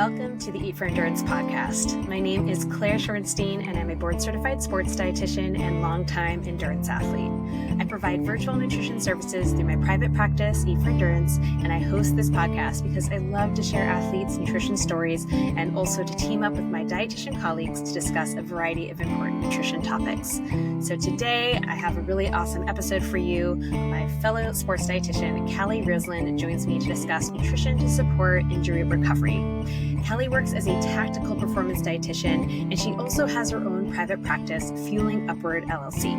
Welcome to the Eat for Endurance podcast. My name is Claire Shorenstein, and I'm a board-certified sports dietitian and longtime endurance athlete. I provide virtual nutrition services through my private practice, Eat for Endurance, and I host this podcast because I love to share athletes' nutrition stories and also to team up with my dietitian colleagues to discuss a variety of important nutrition topics. So today, I have a really awesome episode for you. My fellow sports dietitian, Callie Roseland, joins me to discuss nutrition to support injury recovery. Callie works as a tactical performance dietitian, and she also has her own private practice, Fueling Upward LLC.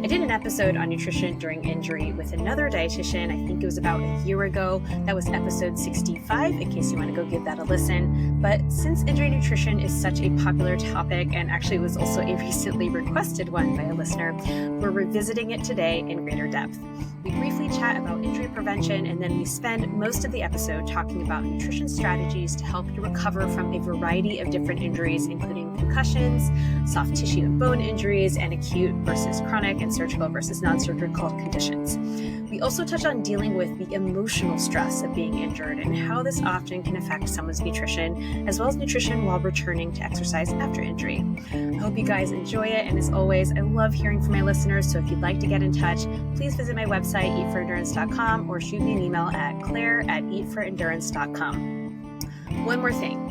I did an episode on nutrition during injury with another dietitian. I think it was about a year ago. That was episode 65, in case you want to go give that a listen. But since injury nutrition is such a popular topic, and actually was also a recently requested one by a listener, we're revisiting it today in greater depth. We briefly chat about injury prevention, and then we spend most of the episode talking about nutrition strategies to help you recover from a variety of different injuries, including concussions, soft tissue and bone injuries, and acute versus chronic and surgical versus non-surgical conditions. We also touch on dealing with the emotional stress of being injured and how this often can affect someone's nutrition, as well as nutrition while returning to exercise after injury. I hope you guys enjoy it, and as always, I love hearing from my listeners, so if you'd like to get in touch, please visit my website, eatforendurance.com, or shoot me an email at claire@eatforendurance.com. One more thing.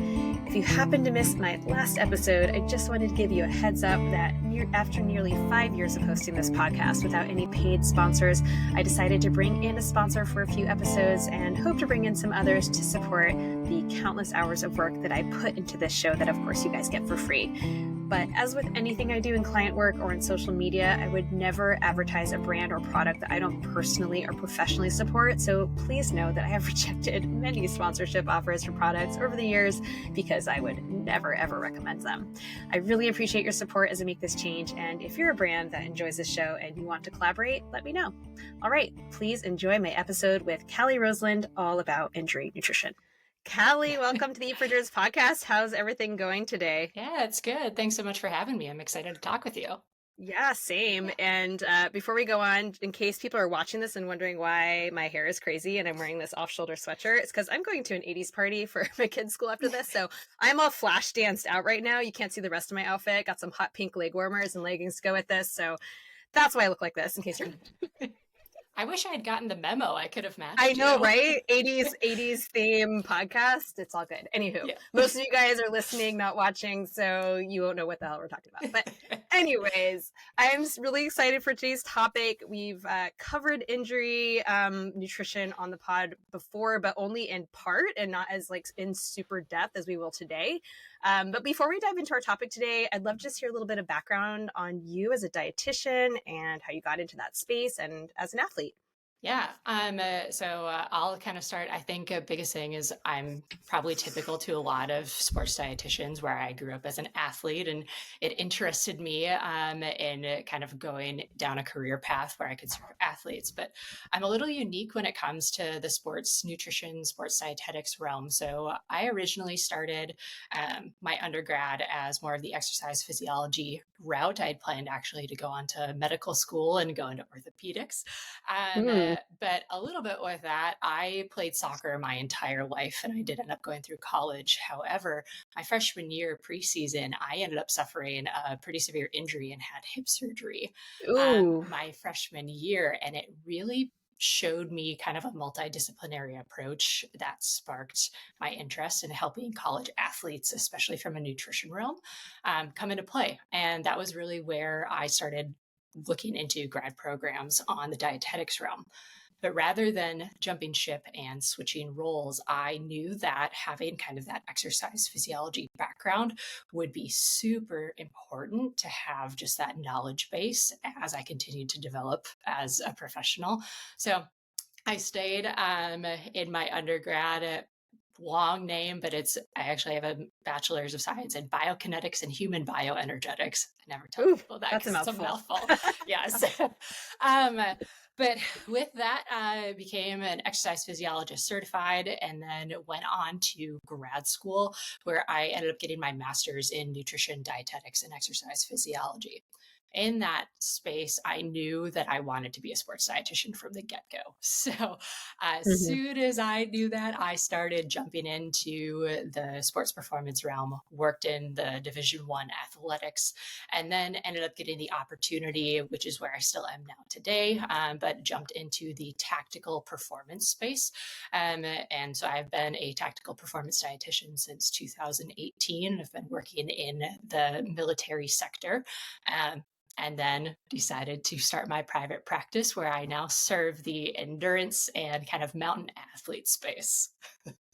If you happened to miss my last episode, I just wanted to give you a heads up that after nearly 5 years of hosting this podcast without any paid sponsors, I decided to bring in a sponsor for a few episodes and hope to bring in some others to support the countless hours of work that I put into this show that, of course, you guys get for free. But as with anything I do in client work or in social media, I would never advertise a brand or product that I don't personally or professionally support. So please know that I have rejected many sponsorship offers for products over the years because I would never, ever recommend them. I really appreciate your support as I make this change. And if you're a brand that enjoys this show and you want to collaborate, let me know. All right, please enjoy my episode with Callie Roseland, all about injury nutrition. Callie, welcome to the Eat for Endurance podcast. How's everything going today? Yeah, it's good. Thanks so much for having me. I'm excited to talk with you. Yeah, same. And before we go on, in case people are watching this and wondering why my hair is crazy and I'm wearing this off-shoulder sweatshirt, it's because I'm going to an 80s party for my kids' school after this. So I'm all flash danced out right now. You can't see the rest of my outfit. Got some hot pink leg warmers and leggings to go with this. So that's why I look like this, in case you're... I wish I had gotten the memo. I could have matched I know, you. Right? 80s theme podcast. It's all good. Anywho, yeah. Most of you guys are listening, not watching, so you won't know what the hell we're talking about. But anyways, I'm really excited for today's topic. We've covered injury nutrition on the pod before, but only in part and not as like in super depth as we will today. But before we dive into our topic today, I'd love to just hear a little bit of background on you as a dietitian and how you got into that space and as an athlete. Yeah. I'll kind of start. I think a biggest thing is I'm probably typical to a lot of sports dietitians where I grew up as an athlete, and it interested me in kind of going down a career path where I could serve athletes. But I'm a little unique when it comes to the sports nutrition, sports dietetics realm. So I originally started my undergrad as more of the exercise physiology route. I had planned actually to go on to medical school and go into orthopedics. But a little bit with that, I played soccer my entire life, and I did end up going through college. However, my freshman year preseason, I ended up suffering a pretty severe injury and had hip surgery my freshman year. And it really showed me kind of a multidisciplinary approach that sparked my interest in helping college athletes, especially from a nutrition realm, come into play. And that was really where I started looking into grad programs on the dietetics realm. But rather than jumping ship and switching roles, I knew that having kind of that exercise physiology background would be super important to have just that knowledge base as I continued to develop as a professional. So I stayed in my undergrad. Long name, but I actually have a bachelor's of science in biokinetics and human bioenergetics. I never tell people that because it's a mouthful. Yes. But with that, I became an exercise physiologist certified and then went on to grad school where I ended up getting my master's in nutrition, dietetics, and exercise physiology. in that space, I knew that I wanted to be a sports dietitian from the get-go. So as Mhm. soon as I knew that, I started jumping into the sports performance realm, worked in the Division 1 athletics, and then ended up getting the opportunity, which is where I still am now today, but jumped into the tactical performance space. And so I've been a tactical performance dietitian since 2018. I've been working in the military sector. Um, and then decided to start my private practice where I now serve the endurance and kind of mountain athlete space.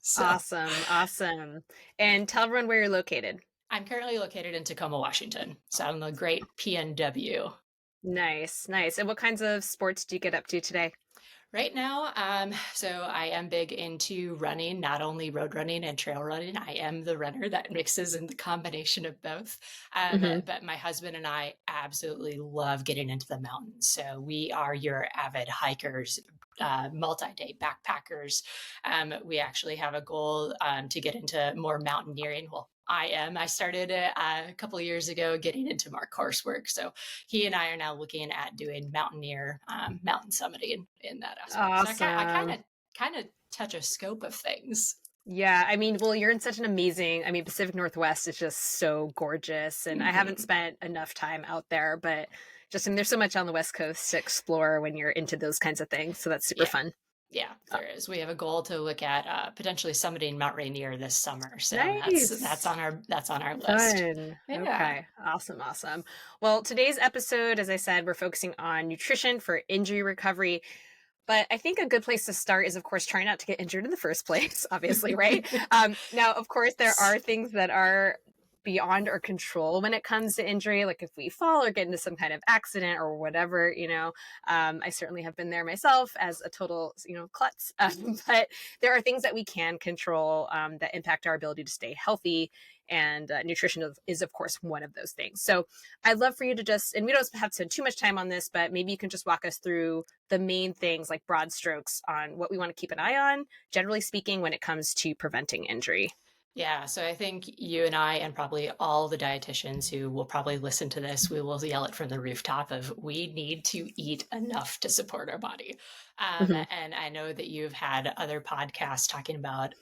So Awesome, awesome. And tell everyone where you're located. I'm currently located in Tacoma, Washington. So I'm the great PNW. Nice, nice. And what kinds of sports do you get up to today? Right now, so I am big into running, not only road running and trail running. I am the runner that mixes in the combination of both. Mhm. But my husband and I absolutely love getting into the mountains. So we are your avid hikers, multi-day backpackers. We actually have a goal to get into more mountaineering. Well, I am. I started a couple of years ago getting into more coursework. So he and I are now looking at doing mountain summiting in that aspect. So I Awesome. kind of touch a scope of things. Yeah, I mean, well, you're in such an amazing, I mean, Pacific Northwest is just so gorgeous. And I haven't Mhm. spent enough time out there, but just, I mean, there's so much on the West Coast to explore when you're into those kinds of things. So that's super Yeah, fun. yeah, Uh, there is. We have a goal to look at potentially summiting Mount Rainier this summer. So that's Nice. on our list. Fun. Yeah. Okay. Awesome. Awesome. Well, today's episode, as I said, we're focusing on nutrition for injury recovery. But I think a good place to start is, of course, trying not to get injured in the first place, obviously, right? Now, of course, there are things that are beyond our control when it comes to injury, like if we fall or get into some kind of accident or whatever, I certainly have been there myself as a total, klutz. But there are things that we can control that impact our ability to stay healthy. And nutrition is, of course, one of those things. So I'd love for you to just, and we don't have to spend too much time on this, but maybe you can just walk us through the main things, like broad strokes, on what we want to keep an eye on, generally speaking, when it comes to preventing injury. Yeah, so I think you and I, and probably all the dietitians who will probably listen to this, we will yell it from the rooftop of we need to eat enough to support our body. Hmm. And I know that you've had other podcasts talking about,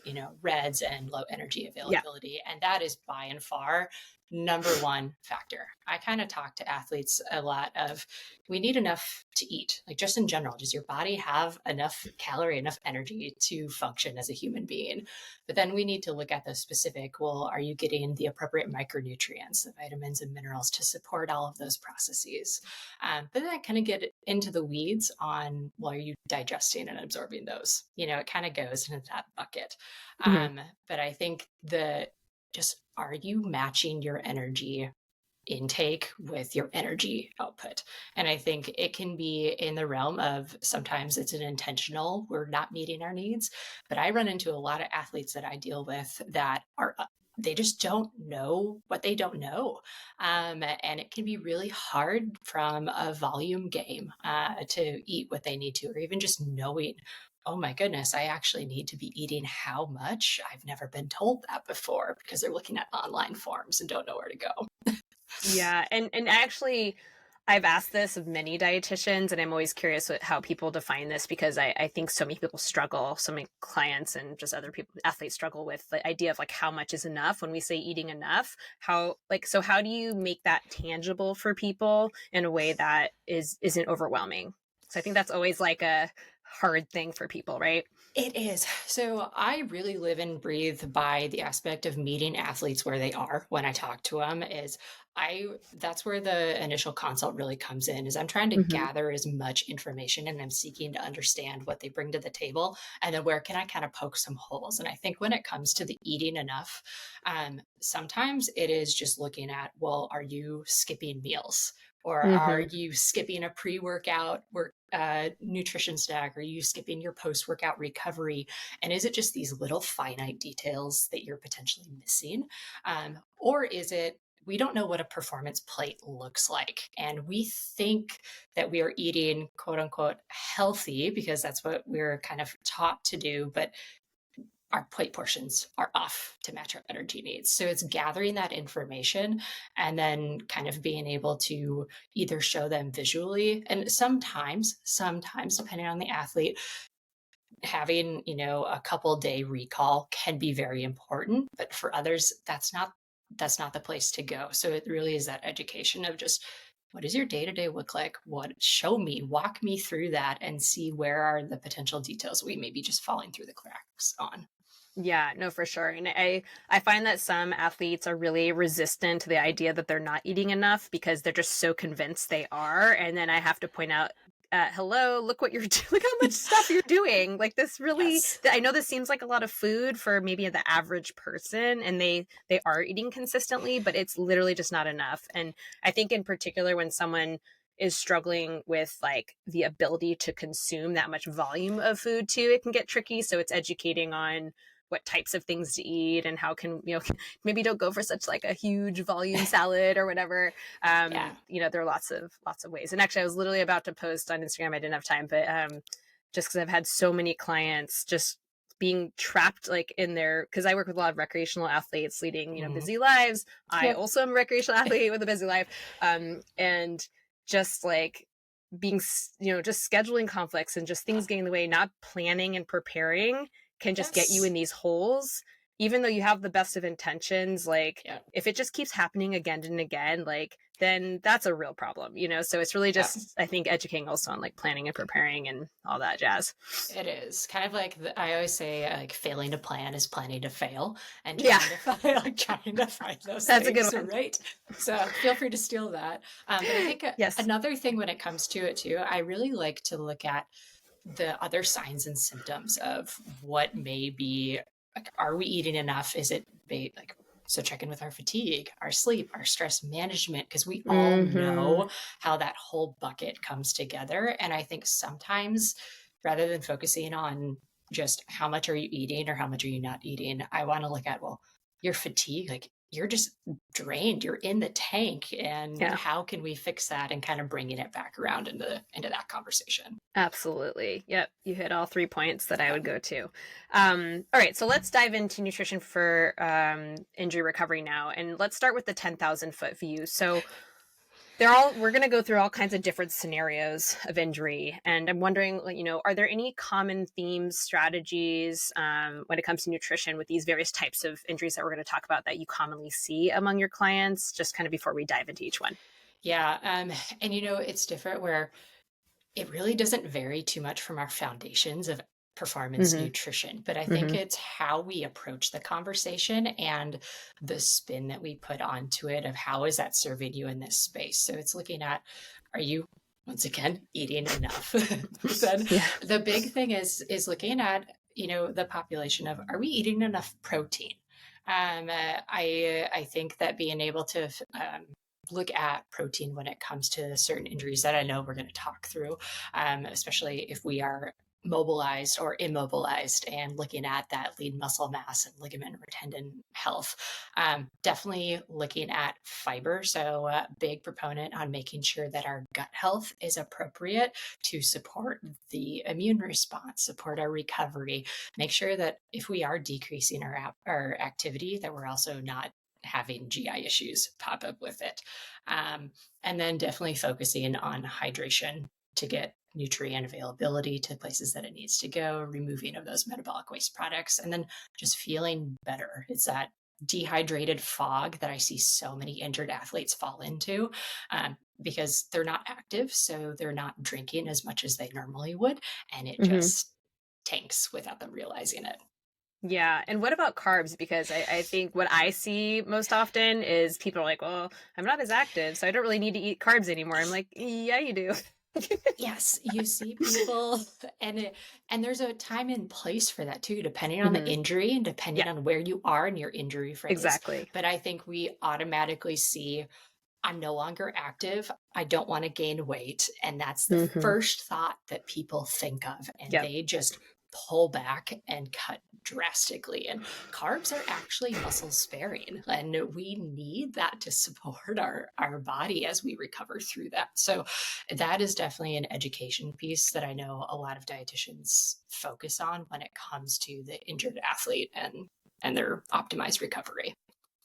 REDs and low energy Yeah. availability, and that is by and far number one factor. I kind of talk to athletes a lot of we need enough to eat, like just in general, does your body have enough calorie, enough energy to function as a human being? But then we need to look at the specific, well, are you getting the appropriate micronutrients, the vitamins and minerals to support all of those processes? But then I kind of get into the weeds on, well, are you digesting and absorbing those? It kind of goes into that bucket. Hmm. But I think just are you matching your energy intake with your energy output? And I think it can be in the realm of sometimes it's an intentional, we're not meeting our needs. But I run into a lot of athletes that I deal with that are, they just don't know what they don't know. And it can be really hard from a volume game to eat what they need to, or even just knowing, oh my goodness, I actually need to be eating how much? I've never been told that before because they're looking at online forms and don't know where to go. Yeah, and actually, I've asked this of many dietitians, and I'm always curious how people define this because I think so many people struggle, so many clients and just other people, athletes struggle with the idea of like how much is enough when we say eating enough. So how do you make that tangible for people in a way that isn't overwhelming? So I think that's always like a hard thing for people, right? It is. So I really live and breathe by the aspect of meeting athletes where they are when I talk to them is I that's where the initial consult really comes in is I'm trying to Hmm. gather as much information and I'm seeking to understand what they bring to the table and then where can I kind of poke some holes. And I think when it comes to the eating enough, sometimes it is just looking at, well, are you skipping meals? Or are Hmm. you skipping a pre-workout nutrition stack? Are you skipping your post-workout recovery? And is it just these little finite details that you're potentially missing? Or is it we don't know what a performance plate looks like. And we think that we are eating quote unquote healthy because that's what we're kind of taught to do. But our plate portions are off to match our energy needs. So it's gathering that information and then kind of being able to either show them visually, and sometimes depending on the athlete, having, a couple day recall can be very important, but for others, that's not the place to go. So it really is that education of just, what does your day-to-day look like? Walk me through that and see where are the potential details we may be just falling through the cracks on. Yeah, no, for sure. And I find that some athletes are really resistant to the idea that they're not eating enough because they're just so convinced they are. And then I have to point out, hello, look what you're doing. Look how much stuff you're doing. Like this really, Yes. I know this seems like a lot of food for maybe the average person, and they are eating consistently, but it's literally just not enough. And I think in particular when someone is struggling with like the ability to consume that much volume of food too, it can get tricky. So it's educating on what types of things to eat and how can, maybe don't go for such like a huge volume salad or whatever. Yeah. There are lots of ways. And actually I was literally about to post on Instagram. I didn't have time, but just because I've had so many clients just being trapped like in their, because I work with a lot of recreational athletes leading, busy lives. I Yep. also am a recreational athlete with a busy life. And just like being, just scheduling conflicts and just things getting in the way, not planning and preparing can just get you Yes. in these holes, even though you have the best of intentions. Like Yeah. if it just keeps happening again and again, like then that's a real problem, so it's really Yeah. just, I think, educating also on like planning and preparing and all that jazz. It is kind of like I always say, like failing to plan is planning to fail, and Yeah, trying to find those that's a good things, one. right? So feel free to steal that. But I think Yes. another thing when it comes to it too, I really like to look at the other signs and symptoms of what may be, like, are we eating enough? Is it like, so check in with our fatigue, our sleep, our stress management, because we all know how that whole bucket comes together. And I think sometimes rather than focusing on just how much are you eating or how much are you not eating, I want to look at, well, your fatigue, like you're just drained, you're in the tank, and Yeah, how can we fix that, and kind of bringing it back around into that conversation. absolutely. Yep. You hit all 3 points that I Yeah. would go to. All right. So let's dive into nutrition for injury recovery now. And let's start with the 10,000-foot view. So we're going to go through all kinds of different scenarios of injury. And I'm wondering, are there any common themes, strategies when it comes to nutrition with these various types of injuries that we're going to talk about that you commonly see among your clients, just kind of before we dive into each one? Yeah. And it's different where it really doesn't vary too much from our foundations of performance Mm-hmm. nutrition, but I think Mm-hmm. it's how we approach the conversation and the spin that we put onto it of how is that serving you in this space. So it's looking at, are you, once again, eating enough? Then Yeah. the big thing is looking at, the population of, are we eating enough protein? I think that being able to look at protein when it comes to certain injuries that I know we're going to talk through, especially if we are mobilized or immobilized, and looking at that lean muscle mass and ligament or tendon health. Definitely looking at fiber. So, big proponent on making sure that our gut health is appropriate to support the immune response, support our recovery. Make sure that if we are decreasing our activity, that we're also not having GI issues pop up with it. And then definitely focusing on hydration to get nutrient availability to places that it needs to go, removing of those metabolic waste products, and then just feeling better. It's that dehydrated fog that I see so many injured athletes fall into, because they're not active. So they're not drinking as much as they normally would. And it Mm-hmm. just tanks without them realizing it. Yeah. And what about carbs? Because I think what I see most often is people are like, well, I'm not as active, so I don't really need to eat carbs anymore. I'm like, yeah, you do. Yes, you see people, and there's a time and place for that too, depending on the Mm-hmm. injury and depending Yeah, on where you are in your injury phase. exactly. But I think we automatically see, I'm no longer active. I don't want to gain weight. And that's the Mm-hmm. first thought that people think of. And Yep. they just pull back and cut drastically. And carbs are actually muscle sparing, and we need that to support our body as we recover through that. So that is definitely an education piece that I know a lot of dietitians focus on when it comes to the injured athlete and their optimized recovery.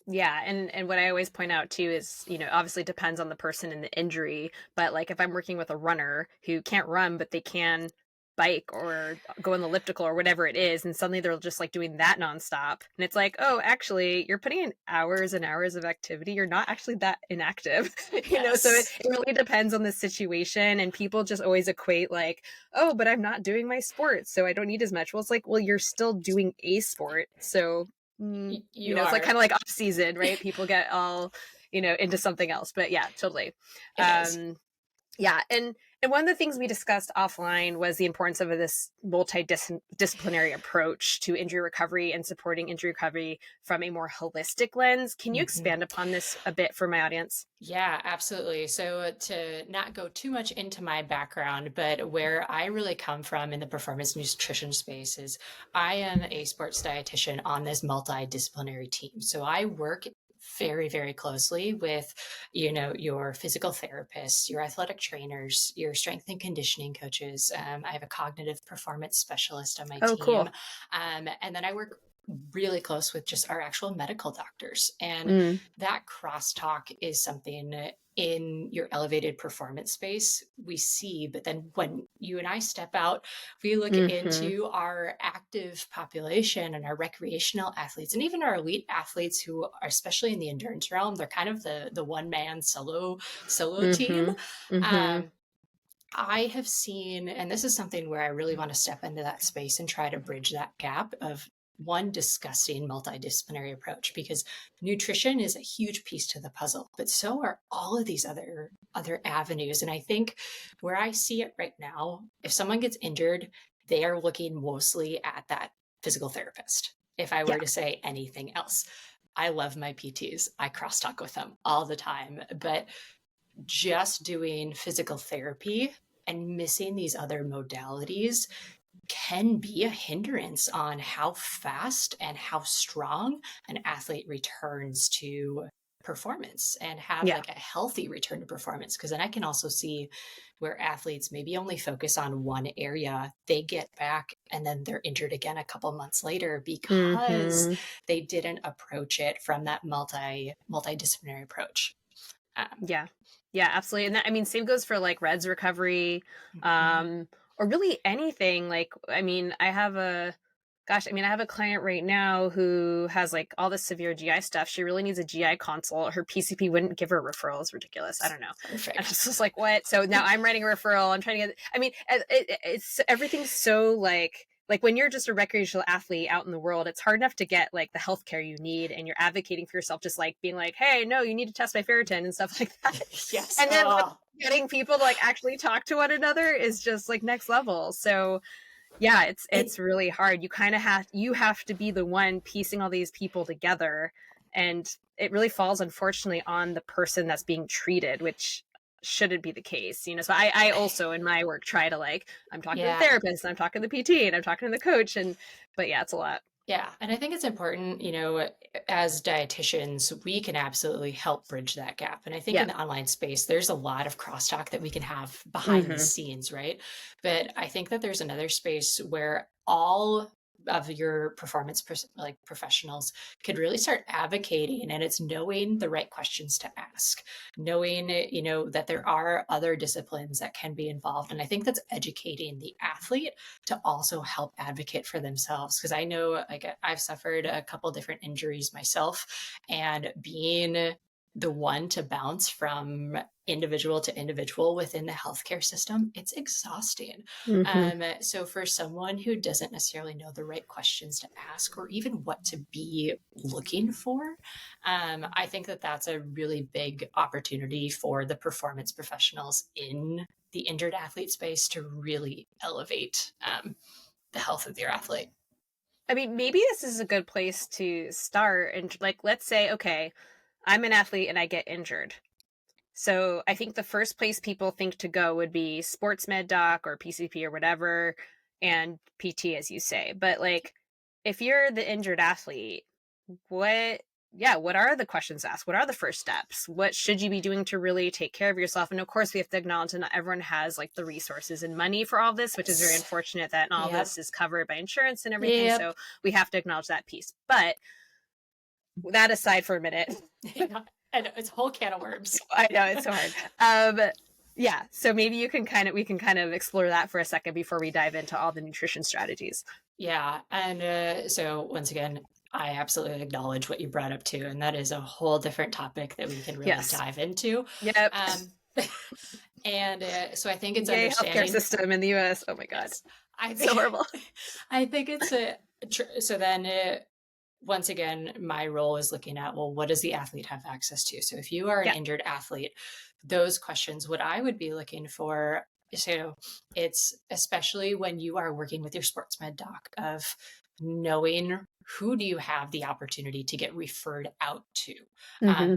Yeah, and what I always point out too is, obviously it depends on the person and the injury, but like if I'm working with a runner who can't run but they can bike or go on the elliptical or whatever it is, and suddenly they're just like doing that nonstop, and it's like, oh, actually you're putting in hours and hours of activity, you're not actually that inactive. So it really depends on the situation, and people just always equate like, oh, but I'm not doing my sport so I don't need as much. Well, it's like, well, you're still doing a sport, so it's like kind of like off season, right? People get all, into something else, but yeah, totally. It is. Yeah. And one of the things we discussed offline was the importance of this multidisciplinary approach to injury recovery and supporting injury recovery from a more holistic lens. Can you expand upon this a bit for my audience? Yeah, absolutely. So to not go too much into my background, but where I really come from in the performance nutrition space is I am a sports dietitian on this multidisciplinary team. So I work very, very closely with, your physical therapists, your athletic trainers, your strength and conditioning coaches. I have a cognitive performance specialist on my Oh, team. cool. And then I work really close with just our actual medical doctors. And that crosstalk is something in your elevated performance space we see, but then when you and I step out, we look into our active population and our recreational athletes and even our elite athletes who are, especially in the endurance realm, they're kind of the one man solo team. I have seen, and this is something where I really want to step into that space and try to bridge that gap of one, discussing multidisciplinary approach, because nutrition is a huge piece to the puzzle, but so are all of these other avenues. And I think where I see it right now, if someone gets injured, they are looking mostly at that physical therapist. If I were to say anything else, I love my PTs. I crosstalk with them all the time, but just doing physical therapy and missing these other modalities can be a hindrance on how fast and how strong an athlete returns to performance and have like a healthy return to performance. Because then I can also see where athletes maybe only focus on one area, they get back and then they're injured again a couple months later because they didn't approach it from that multidisciplinary approach. Yeah, absolutely. And that, I mean, same goes for like REDS recovery, or really anything. Like, I mean, I have a client right now who has like all this severe GI stuff. She really needs a GI consult. Her PCP wouldn't give her a referral. It's ridiculous. I don't know. Perfect. And it's just like, what? So now I'm writing a referral. I'm trying to get, I mean, it's everything's so like when you're just a recreational athlete out in the world, it's hard enough to get like the healthcare you need, and you're advocating for yourself, just like being like, hey, no, you need to test my ferritin and stuff like that. Yes. And then getting people to like actually talk to one another is just like next level. So yeah, it's really hard. You have to be the one piecing all these people together, and it really falls, unfortunately, on the person that's being treated, which shouldn't be the case. So I also in my work try to like, I'm talking to the therapist, and I'm talking to the PT, and I'm talking to the coach, but yeah, it's a lot. Yeah. And I think it's important, as dietitians, we can absolutely help bridge that gap. And I think in the online space, there's a lot of crosstalk that we can have behind the scenes, right? But I think that there's another space where all of your performance professionals could really start advocating, and it's knowing the right questions to ask, knowing that there are other disciplines that can be involved. And I think that's educating the athlete to also help advocate for themselves, because I know like I've suffered a couple different injuries myself, and being the one to bounce from individual to individual within the healthcare system, it's exhausting. So for someone who doesn't necessarily know the right questions to ask or even what to be looking for, I think that that's a really big opportunity for the performance professionals in the injured athlete space to really elevate the health of their athlete. I mean, maybe this is a good place to start. And like, let's say, okay, I'm an athlete and I get injured. So I think the first place people think to go would be sports med doc or PCP or whatever. and PT, as you say. But like, if you're the injured athlete, what are the questions asked? What are the first steps? What should you be doing to really take care of yourself? And of course, we have to acknowledge that not everyone has like the resources and money for all this, which is very unfortunate that all Yep. this is covered by insurance and everything. Yep. So we have to acknowledge that piece. But that aside for a minute. I know, it's a whole can of worms. I know, it's so hard. Yeah, so maybe we can kind of explore that for a second before we dive into all the nutrition strategies. Yeah, and so once again, I absolutely acknowledge what you brought up too, and that is a whole different topic that we can really dive into. Yep. And so I think it's Yay, understanding healthcare system in the U.S. Oh my God, yes. So horrible. I think it's so then. Once again, my role is looking at, well, what does the athlete have access to? So if you are an injured athlete, those questions, what I would be looking for, so it's especially when you are working with your sports med doc, of knowing who do you have the opportunity to get referred out to.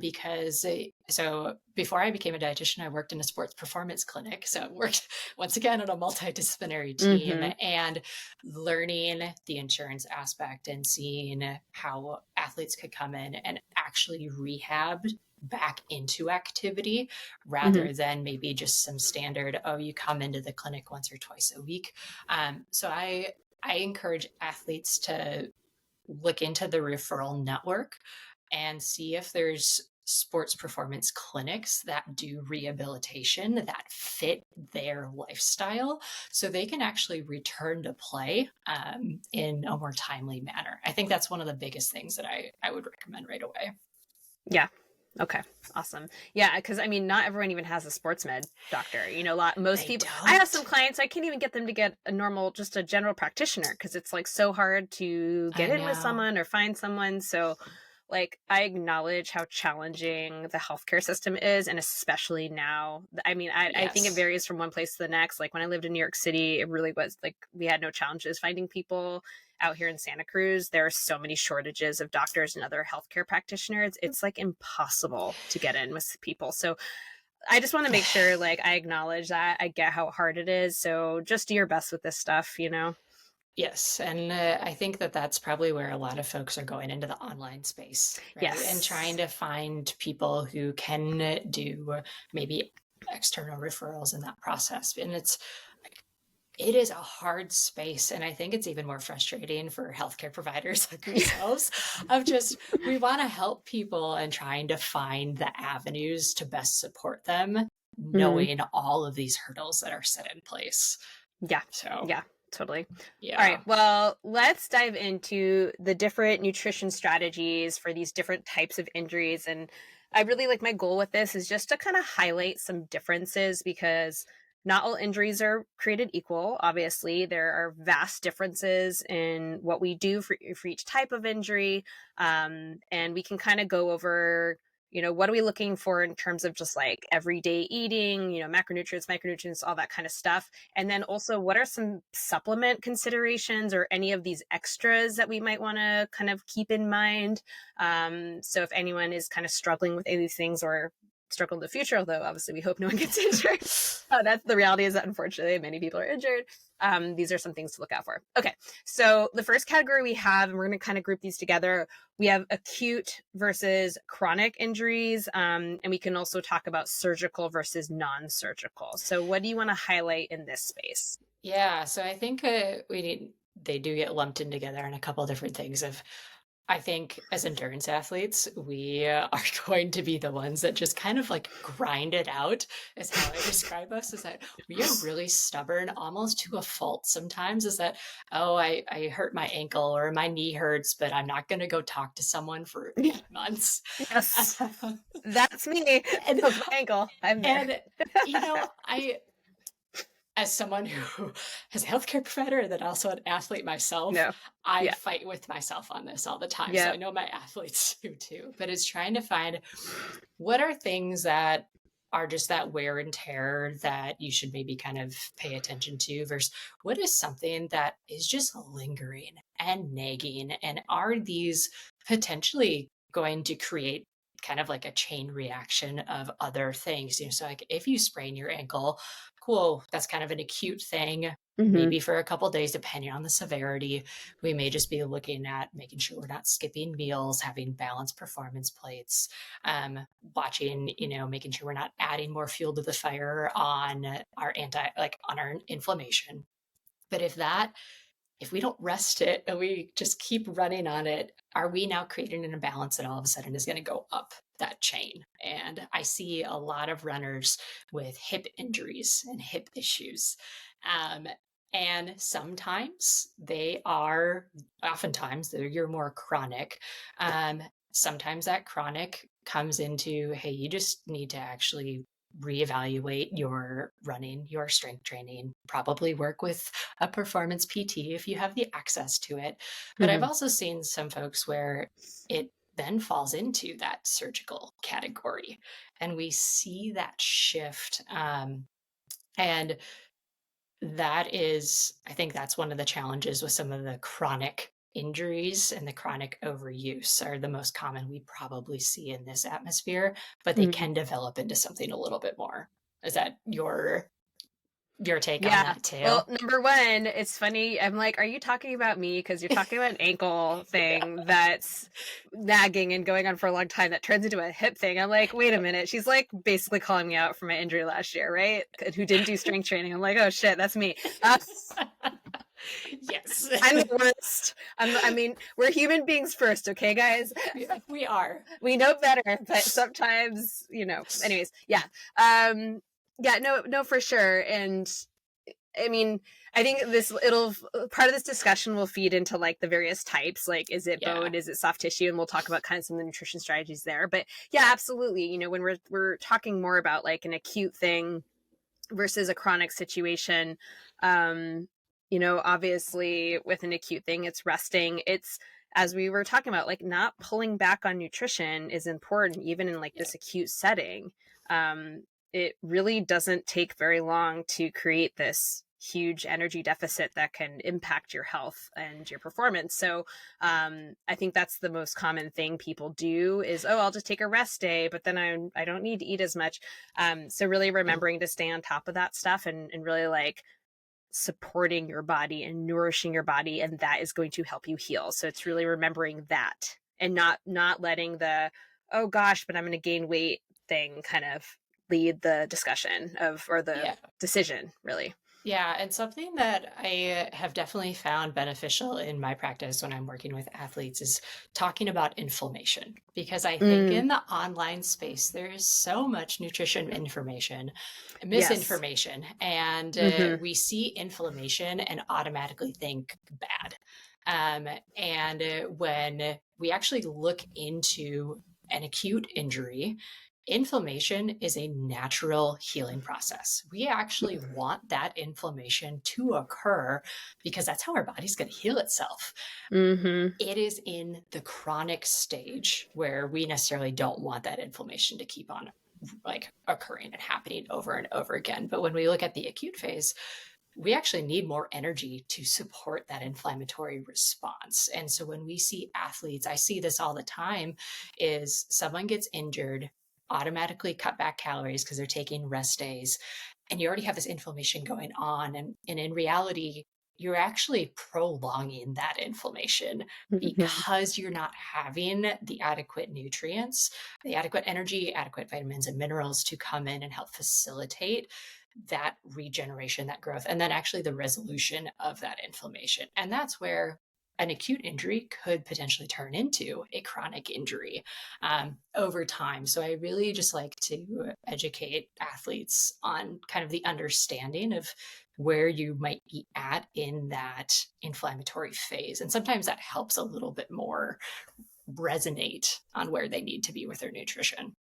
Because so before I became a dietitian, I worked in a sports performance clinic. So I worked once again on a multidisciplinary team and learning the insurance aspect and seeing how athletes could come in and actually rehab back into activity rather than maybe just some standard, oh, you come into the clinic once or twice a week. So I encourage athletes to look into the referral network and see if there's sports performance clinics that do rehabilitation that fit their lifestyle so they can actually return to play in a more timely manner. I think that's one of the biggest things that I would recommend right away. Yeah. Okay. Awesome. Yeah. Because I mean, not everyone even has a sports med doctor. Most people, I have some clients, I can't even get them to get just a general practitioner because it's like so hard to get in with someone or find someone. So like, I acknowledge how challenging the healthcare system is. And especially now, I mean, I think it varies from one place to the next. Like when I lived in New York City, it really was like, we had no challenges finding people. Out here in Santa Cruz, there are so many shortages of doctors and other healthcare practitioners. It's like impossible to get in with people. So I just want to make sure like I acknowledge that. I get how hard it is. So just do your best with this stuff, Yes. And I think that that's probably where a lot of folks are going into the online space, right? Yes. And trying to find people who can do maybe external referrals in that process. And it is a hard space. And I think it's even more frustrating for healthcare providers like ourselves of just, we want to help people and trying to find the avenues to best support them, knowing all of these hurdles that are set in place. Yeah. So, yeah, totally. Yeah. All right. Well, let's dive into the different nutrition strategies for these different types of injuries. And I really my goal with this is just to kind of highlight some differences because not all injuries are created equal. Obviously, there are vast differences in what we do for each type of injury. And we can kind of go over, what are we looking for in terms of just like everyday eating, macronutrients, micronutrients, all that kind of stuff. And then also, what are some supplement considerations or any of these extras that we might want to kind of keep in mind? So if anyone is kind of struggling with any of these things or struggle in the future, although obviously we hope no one gets injured. That's the reality, is that unfortunately many people are injured. These are some things to look out for. Okay, so the first category we have, and we're going to kind of group these together, we have acute versus chronic injuries, and we can also talk about surgical versus non-surgical. So what do you want to highlight in this space? Yeah, so I think they do get lumped in together in a couple of different things. I think as endurance athletes, we are going to be the ones that just kind of like grind it out, is how I describe us, is that we are really stubborn, almost to a fault sometimes, is that, oh, I hurt my ankle or my knee hurts, but I'm not going to go talk to someone for 8 months. Yes, that's me. And my ankle. I'm there. And, as someone who is a healthcare provider and then also an athlete myself, I fight with myself on this all the time. So I know my athletes do too, but it's trying to find what are things that are just that wear and tear that you should maybe kind of pay attention to versus what is something that is just lingering and nagging, and are these potentially going to create kind of like a chain reaction of other things. So like if you sprain your ankle, cool, that's kind of an acute thing. Hmm. Maybe for a couple days, depending on the severity, we may just be looking at making sure we're not skipping meals, having balanced performance plates, watching, making sure we're not adding more fuel to the fire on on our inflammation. But if we don't rest it and we just keep running on it, are we now creating an imbalance that all of a sudden is going to go up that chain? And I see a lot of runners with hip injuries and hip issues. Um, and oftentimes you're more chronic. Um, Sometimes that chronic comes into, hey, you just need to actually reevaluate your running, your strength training, probably work with a performance PT if you have the access to it. But I've Hmm. also seen some folks where it then falls into that surgical category. And we see that shift. And I think that's one of the challenges with some of the chronic injuries, and the chronic overuse are the most common we probably see in this atmosphere, but they Hmm. can develop into something a little bit more. Is that your take on Yeah. that too? Well, number one, it's funny. I'm like, are you talking about me? Because you're talking about an ankle Yeah. thing that's nagging and going on for a long time that turns into a hip thing. I'm like, wait a minute. She's like basically calling me out for my injury last year, right? Who didn't do strength training. I'm like, oh shit, that's me. Yes. I'm the worst. I mean, we're human beings first, okay, guys? We are. We know better, but sometimes, anyways, yeah. Yeah, no, for sure. And I mean, I think part of this discussion will feed into like the various types, like, is it Yeah. bone, is it soft tissue? And we'll talk about kind of some of the nutrition strategies there. But yeah, absolutely. When we're talking more about like an acute thing versus a chronic situation, obviously with an acute thing, it's resting. It's, as we were talking about, like not pulling back on nutrition is important, even in like Yeah. this acute setting. It really doesn't take very long to create this huge energy deficit that can impact your health and your performance. So I think that's the most common thing people do is, oh, I'll just take a rest day, but then I don't need to eat as much. So really remembering to stay on top of that stuff and really like supporting your body and nourishing your body, and that is going to help you heal. So it's really remembering that and not letting the, oh gosh, but I'm going to gain weight thing kind of lead the discussion or the Yeah. decision, really. Yeah, and something that I have definitely found beneficial in my practice when I'm working with athletes is talking about inflammation. Because I think Mm, in the online space, there is so much nutrition information, yes. misinformation, and Hmm. we see inflammation and automatically think bad. And when we actually look into an acute injury, inflammation is a natural healing process. We actually want that inflammation to occur because that's how our body's going to heal itself. Hmm. It is in the chronic stage where we necessarily don't want that inflammation to keep on like occurring and happening over and over again. But when we look at the acute phase, we actually need more energy to support that inflammatory response. And so when we see athletes, I see this all the time, is someone gets injured, automatically cut back calories because they're taking rest days, and you already have this inflammation going on. And in reality, you're actually prolonging that inflammation Hmm. because you're not having the adequate nutrients, the adequate energy, adequate vitamins and minerals to come in and help facilitate that regeneration, that growth, and then actually the resolution of that inflammation. And that's where an acute injury could potentially turn into a chronic injury over time. So I really just like to educate athletes on kind of the understanding of where you might be at in that inflammatory phase. And sometimes that helps a little bit more resonate on where they need to be with their nutrition.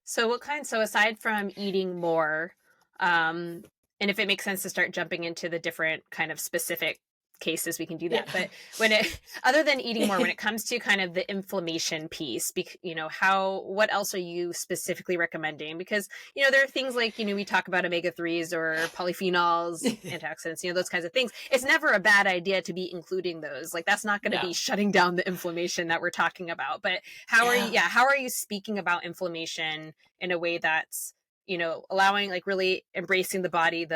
So aside from eating more, and if it makes sense to start jumping into the different kind of specific cases, we can do Yeah. that. But when it, other than eating more, when it comes to kind of the inflammation piece, what else are you specifically recommending? Because, there are things like, we talk about omega-3s or polyphenols, antioxidants, those kinds of things. It's never a bad idea to be including those. Like, that's not going to No. be shutting down the inflammation that we're talking about. But how are you speaking about inflammation in a way that's, allowing, like, really embracing the body,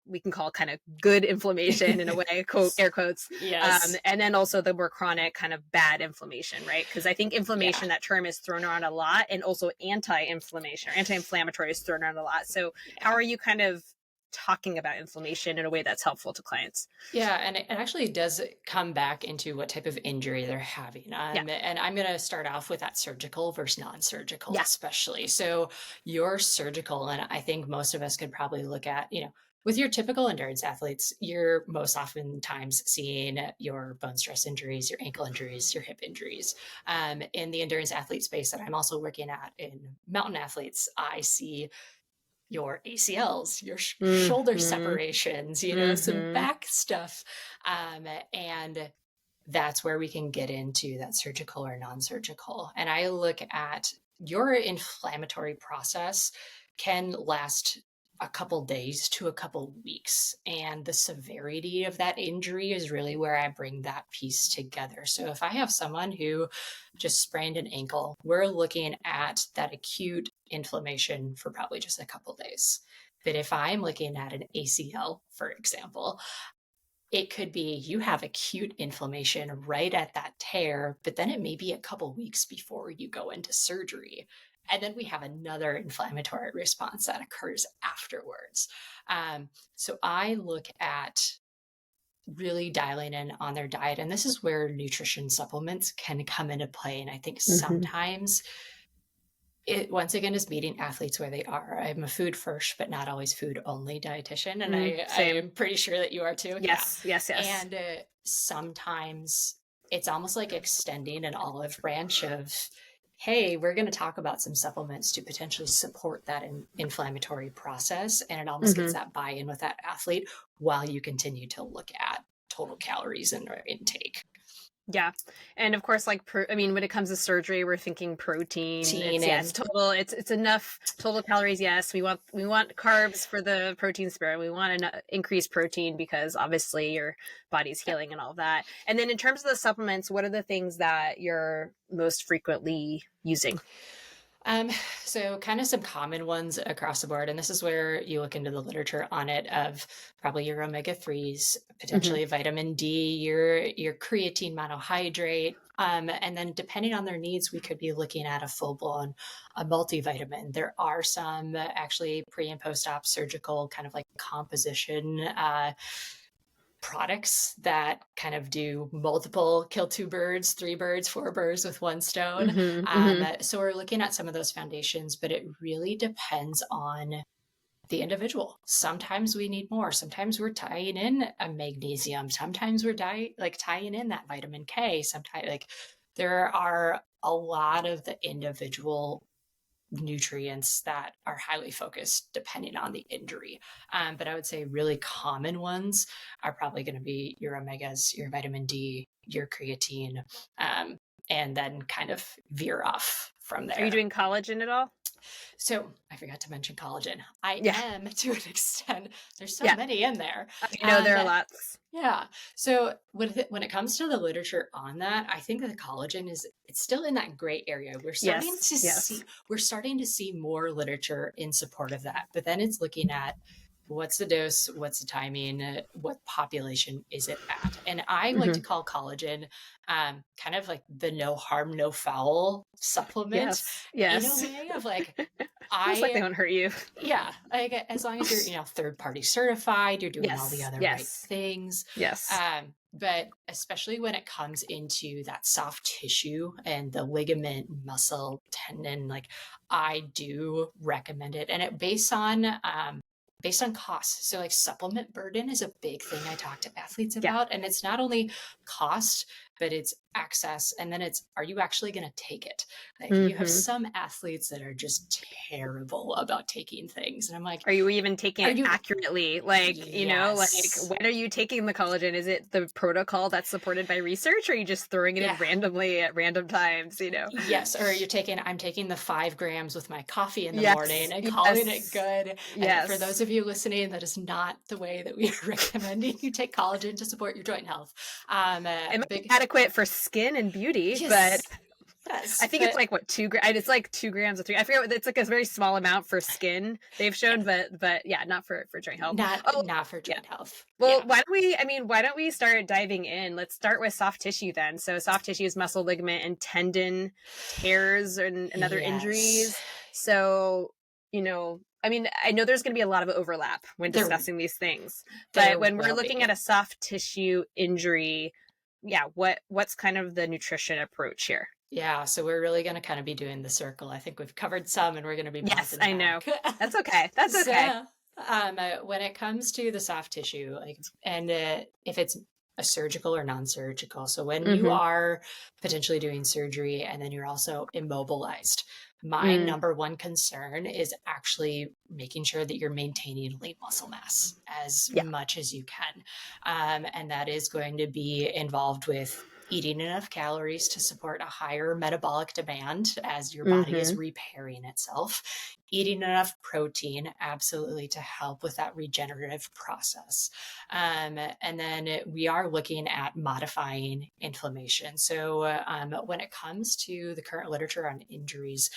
we can call kind of good inflammation in a way, quote, air quotes. Yes. And then also the more chronic kind of bad inflammation, right? Because I think inflammation, that term is thrown around a lot, and also anti-inflammation or anti-inflammatory is thrown around a lot. So how are you kind of talking about inflammation in a way that's helpful to clients? Yeah, and it actually does come back into what type of injury they're having. And I'm going to start off with that surgical versus non-surgical, especially. So your surgical, and I think most of us could probably look at, with your typical endurance athletes, you're most oftentimes seeing your bone stress injuries, your ankle injuries, your hip injuries. In the endurance athlete space that I'm also working at in mountain athletes, I see your ACLs, your shoulder separations, some back stuff. And that's where we can get into that surgical or non-surgical. And I look at your inflammatory process can last a couple days to a couple weeks. And the severity of that injury is really where I bring that piece together. So if I have someone who just sprained an ankle, we're looking at that acute inflammation for probably just a couple days. But if I'm looking at an ACL, for example, it could be you have acute inflammation right at that tear, but then it may be a couple weeks before you go into surgery. And then we have another inflammatory response that occurs afterwards. So I look at really dialing in on their diet. And this is where nutrition supplements can come into play. And I think sometimes it, once again, is meeting athletes where they are. I'm a food first, but not always food only dietitian. And I am pretty sure that you are too. Yes. And sometimes it's almost like extending an olive branch of, hey, we're going to talk about some supplements to potentially support that inflammatory process. And it almost gets that buy-in with that athlete while you continue to look at total calories and intake. Yeah. And of course, like, when it comes to surgery, we're thinking protein. It's total. It's enough total calories. Yes. We want carbs for the protein spare. We want to increase protein because obviously your body's healing and all of that. And then in terms of the supplements, what are the things that you're most frequently using? So kind of some common ones across the board. And this is where you look into the literature on it of probably your omega-3s, potentially vitamin D, your creatine monohydrate. And then depending on their needs, we could be looking at a full-blown a multivitamin. There are some actually pre and post-op surgical kind of like composition products that kind of do multiple, kill 2 birds, 3 birds, 4 birds with 1 stone. So we're looking at some of those foundations, but it really depends on the individual. Sometimes we need more. Sometimes we're tying in a magnesium. Sometimes we're tying in that vitamin K. Sometimes there are a lot of the individual nutrients that are highly focused depending on the injury. But I would say really common ones are probably going to be your omegas, your vitamin D, your creatine, and then kind of veer off from there. Are you doing collagen at all? So I forgot to mention collagen. I am to an extent. There's so many in there. I know there are lots. Yeah. So when it comes to the literature on that, I think that the collagen it's still in that gray area. We're starting to see more literature in support of that. But then it's looking at what's the dose, what's the timing, what population is it at? And I like to call collagen kind of like the no harm, no foul supplement. Yes. In a way of like, it's like they won't hurt you. Yeah. Like as long as you're, third party certified, you're doing all the other right things. Yes. But especially when it comes into that soft tissue and the ligament, muscle, tendon, like I do recommend it. And it based on cost. So like supplement burden is a big thing I talk to athletes about. And it's not only cost, but it's access, and then it's, are you actually going to take it? Like, you have Mm-hmm. some athletes that are just terrible about taking things. And I'm like, Are you even taking are it you? accurately? Like, like Yes. when are you taking the collagen? Is it the protocol that's supported by research, or are you just throwing it in Yeah. randomly at random times, Yes. Or I'm taking the 5 grams with my coffee in the morning Yes, and calling it yes, good. And for those yes. of you listening, that is not the way that we are recommending you take collagen to support your joint health. It might be Big, adequate for skin and beauty, but yes. I Yes, think it's but like what 2 grams. It's like 2 grams of three. I forget. It's like a very small amount for skin they've yeah, shown, but yeah, not for joint health. not Oh, not for yeah. joint health. Well, Yeah. why don't we start diving in? Let's start with soft tissue then. So soft tissue is muscle, ligament, and tendon tears and other Yes. injuries. So, I know there's going to be a lot of overlap when There discussing these things, but there when we're will looking at be. a soft tissue injury, yeah, what's kind of the nutrition approach here? Yeah, so we're really going to kind of be doing the circle. I think we've covered some and we're going to be Yes, bouncing I know. back. That's okay. That's okay. So, when it comes to the soft tissue, like, and if it's a surgical or non-surgical, so when you Mm-hmm. are potentially doing surgery and then you're also immobilized, my Mm, number one concern is actually making sure that you're maintaining lean muscle mass as yeah. much as you can. And that is going to be involved with eating enough calories to support a higher metabolic demand as your body is Mm-hmm. repairing itself, eating enough protein, absolutely, to help with that regenerative process. And then we are looking at modifying inflammation. So when it comes to the current literature on injuries,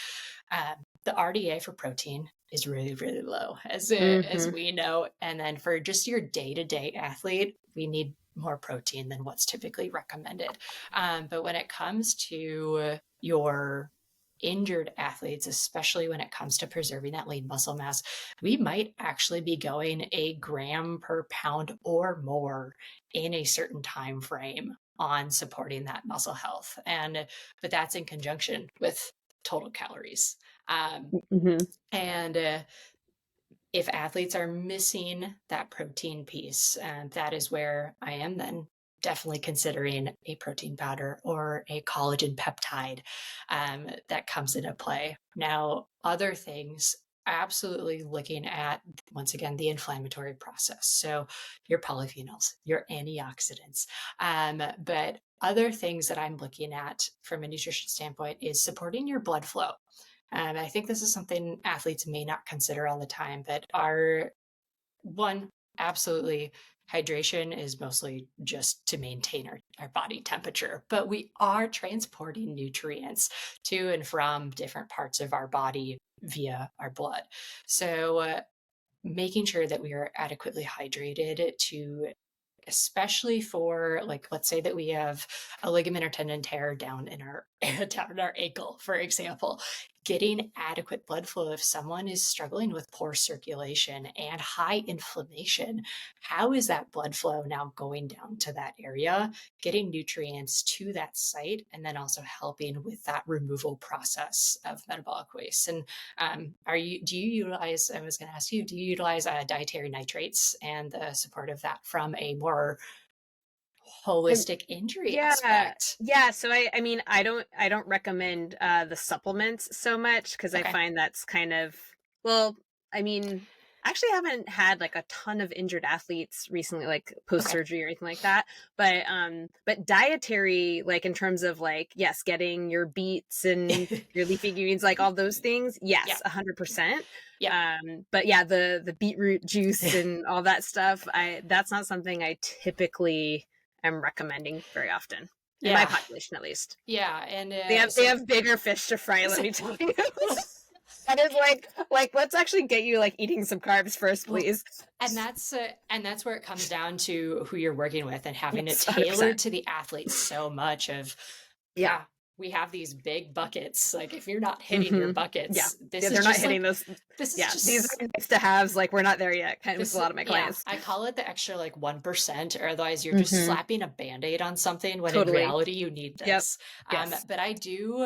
the RDA for protein is really, really low, as Mm-hmm. we know. And then for just your day-to-day athlete, we need more protein than what's typically recommended. But when it comes to your injured athletes, especially when it comes to preserving that lean muscle mass, we might actually be going a gram per pound or more in a certain time frame on supporting that muscle health. But that's in conjunction with total calories. Um, Mm-hmm. and if athletes are missing that protein piece, that is where I am then definitely considering a protein powder or a collagen peptide that comes into play. Now, other things, absolutely looking at, once again, the inflammatory process. So your polyphenols, your antioxidants. But other things that I'm looking at from a nutrition standpoint is supporting your blood flow. And I think this is something athletes may not consider all the time, but our one, absolutely, hydration is mostly just to maintain our body temperature, but we are transporting nutrients to and from different parts of our body via our blood. So, making sure that we are adequately hydrated to, especially for, like, let's say that we have a ligament or tendon tear down in our down in our ankle, for example, getting adequate blood flow. If someone is struggling with poor circulation and high inflammation, how is that blood flow now going down to that area, getting nutrients to that site, and then also helping with that removal process of metabolic waste? And do you utilize, I was going to ask you, do you utilize dietary nitrates and the support of that from a more I- holistic injury Yeah. aspect? Yeah. So I don't recommend the supplements so much because I Okay. find that's kind of, well, I mean, I actually haven't had like a ton of injured athletes recently, like post Okay. surgery or anything like that. But dietary, like in terms of like, yes, getting your beets and your leafy greens, like all those things, Yeah. yes, 100%. Yeah. But yeah, the beetroot juice and all that stuff, that's not something I typically am recommending very often in my Yeah. population, at least. Yeah. And They have bigger fish to fry. Let me tell you. That is like let's actually get you like eating some carbs first, well, please. and that's where it comes down to who you're working with and having it Yes, tailored 100%. to the athlete so much of, Yeah. yeah, we have these big buckets. Like if you're not hitting your Mhm. Yeah. buckets, this Yeah, is they're not just hitting like, those. this is Yeah, these just are nice to haves, like, we're not there yet, kind of with a this, lot of my yeah, clients. I call it the extra like 1%, or otherwise you're just Mhm. slapping a band-aid on something when in Totally. reality you need Yep. this. Yes. But I do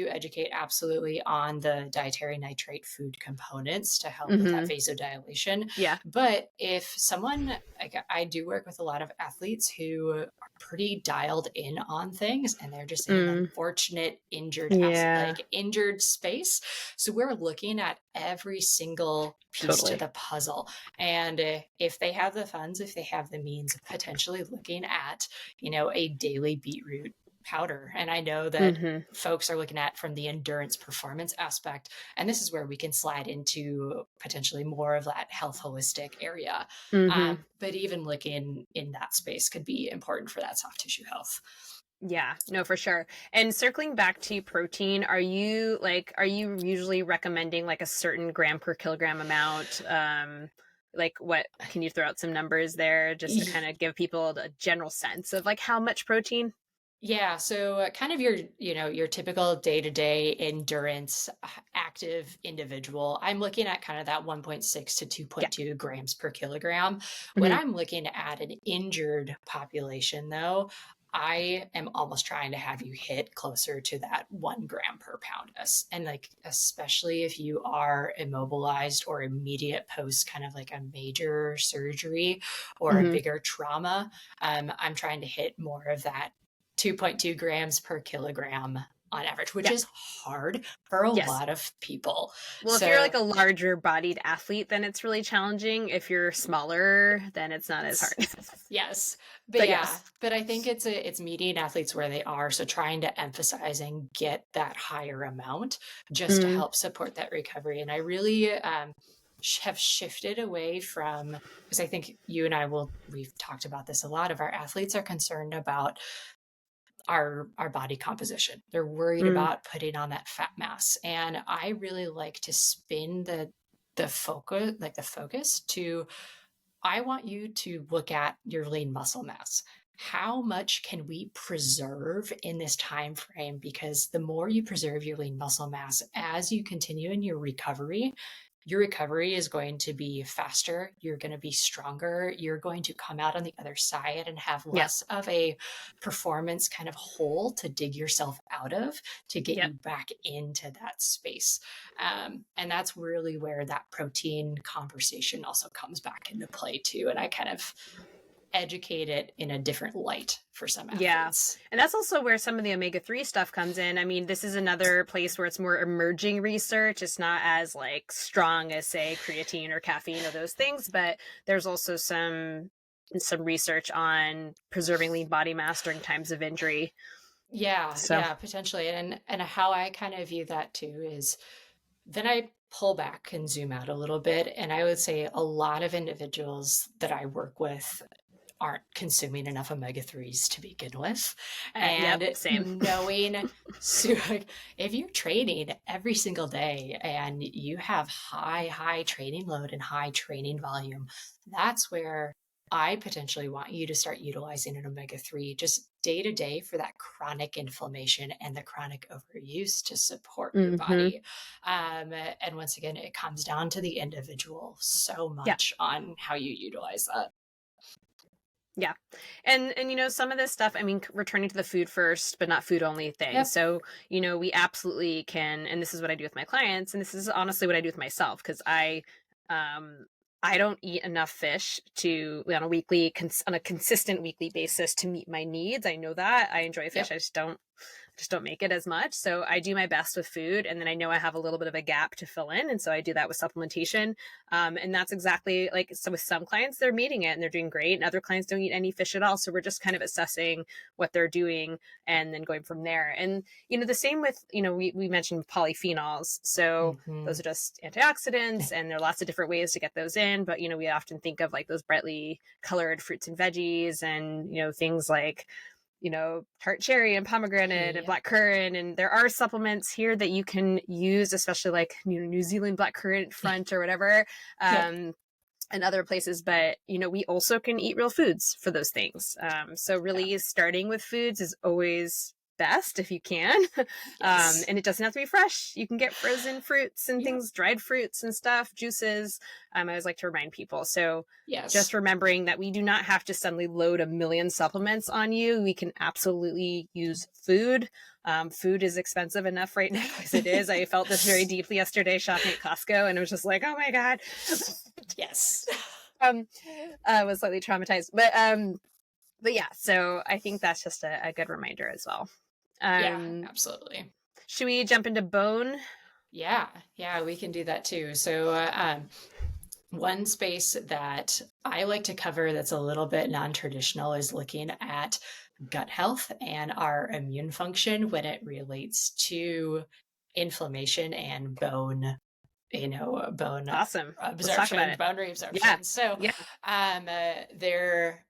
educate absolutely on the dietary nitrate food components to help with that Mhm. vasodilation. Yeah. But if someone, like I do work with a lot of athletes who are pretty dialed in on things, and they're just in an Mm. unfortunate injured Yeah. like injured space. So we're looking at every single piece to Totally. the puzzle. And if they have the funds, if they have the means, potentially looking at, a daily beetroot powder. And I know that Mhm. folks are looking at from the endurance performance aspect. And this is where we can slide into potentially more of that health holistic area. Mhm. But even looking in that space could be important for that soft tissue health. Yeah, no, for sure. And circling back to protein, are you usually recommending like a certain gram per kilogram amount? Like what can you throw out some numbers there just to kind of give people a general sense of like how much protein? Yeah, so kind of your typical day-to-day endurance active individual. I'm looking at kind of that 1.6 to Yeah. 2.2 grams per kilogram. When Mhm. I'm looking at an injured population, though, I am almost trying to have you hit closer to that 1 gram per pound. And like, especially if you are immobilized or immediate post kind of like a major surgery or a Mhm. bigger trauma, I'm trying to hit more of that 2.2 grams per kilogram on average, which Yeah. is hard for a Yes. lot of people. Well, if you're So, like a larger bodied athlete, then it's really challenging. If you're smaller, then it's not as hard. yes. But But yeah, yes. but I think it's meeting athletes where they are. So trying to emphasize and get that higher amount just to Mm. help support that recovery. And I really have shifted away from, because I think you and we've talked about this a lot, of our athletes are concerned about our body composition. They're worried Mm. about putting on that fat mass. And I really like to spin the focus to, I want you to look at your lean muscle mass. How much can we preserve in this time frame? Because the more you preserve your lean muscle mass as you continue in your recovery is going to be faster. You're going to be stronger. You're going to come out on the other side and have Yeah. less of a performance kind of hole to dig yourself out of to get Yeah. you back into that space. And that's really where that protein conversation also comes back into play too. And I kind of educate it in a different light for some Yeah. athletes. And that's also where some of the omega-3 stuff comes in. I mean, this is another place where it's more emerging research. It's not as like strong as say creatine or caffeine or those things, but there's also some research on preserving lean body mass during times of injury. Yeah, So, yeah, potentially. And how I kind of view that too is then I pull back and zoom out a little bit. And I would say a lot of individuals that I work with aren't consuming enough omega-3s to begin with. yep, And same. knowing, so like, if you're training every single day and you have high training load and high training volume, that's where I potentially want you to start utilizing an omega-3 just day to day for that chronic inflammation and the chronic overuse to support your Mhm. body. And once again, it comes down to the individual so Yeah. much on how you utilize that. Yeah. And some of this stuff, I mean, returning to the food first, but not food only thing. Yep. So, we absolutely can, and this is what I do with my clients, and this is honestly what I do with myself, because um I don't eat enough fish to on a consistent weekly basis to meet my needs. I know that. I enjoy fish. Yep. I just don't make it as much. So I do my best with food. And then I know I have a little bit of a gap to fill in. And so I do that with supplementation. And that's exactly like, so with some clients, they're meeting it and they're doing great. And other clients don't eat any fish at all. So we're just kind of assessing what they're doing and then going from there. And, the same with, we mentioned polyphenols. So Hmm. those are just antioxidants and there are lots of different ways to get those in. But, we often think of like those brightly colored fruits and veggies and, things like tart cherry and pomegranate and Yep. black currant. And there are supplements here that you can use, especially like, New Zealand black currant front or whatever, Yep. and other places. But, we also can eat real foods for those things. So Yeah. really starting with foods is always best if you can. Yes. And it doesn't have to be fresh. You can get frozen fruits and Yeah. things, dried fruits and stuff, juices. I always like to remind people. So just Yes. remembering that we do not have to suddenly load a million supplements on you. We can absolutely use food. Food is expensive enough right now as it is. I felt this very deeply yesterday shopping at Costco, and it was just like, oh my God. Yes. um, I was slightly traumatized, but yeah, so I think that's just a good reminder as well. Yeah, absolutely. Should we jump into bone? Yeah, yeah, we can do that too. So, one space that I like to cover that's a little bit non-traditional is looking at gut health and our immune function when it relates to inflammation and bone, bone Awesome. Let's talk about absorption, it. bone Yeah. reabsorption. So, Yeah. there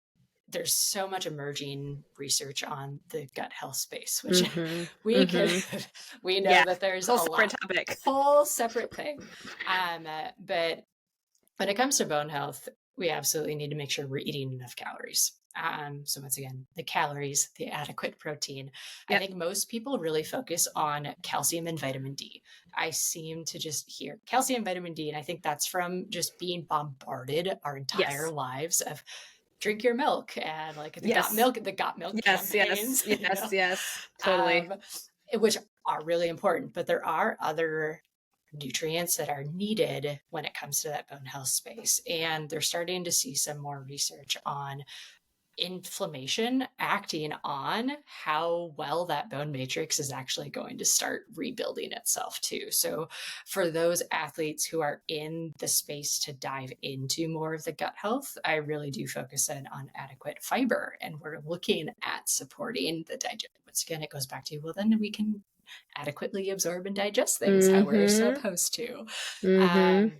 there's so much emerging research on the gut health space, which Mm-hmm. we could Mm-hmm. we know Yeah. that there's Whole a separate lot, topic. whole separate thing. But when it comes to bone health, we absolutely need to make sure we're eating enough calories. So once again, the calories, the adequate protein. I Yep. think most people really focus on calcium and vitamin D. I seem to just hear calcium, vitamin D, and I think that's from just being bombarded our entire Yes. lives of drink your milk and like Yes. the got milk Yes. Yes. campaigns, Yes. Yes. Totally. um, which are really important. But there are other nutrients that are needed when it comes to that bone health space. And they're starting to see some more research on inflammation acting on how well that bone matrix is actually going to start rebuilding itself too. So for those athletes who are in the space to dive into more of the gut health, I really do focus in on adequate fiber, and we're looking at supporting the digestion. Once again, it goes back to, well, then we can adequately absorb and digest things how we're Mm-hmm. supposed to. Mm-hmm. um,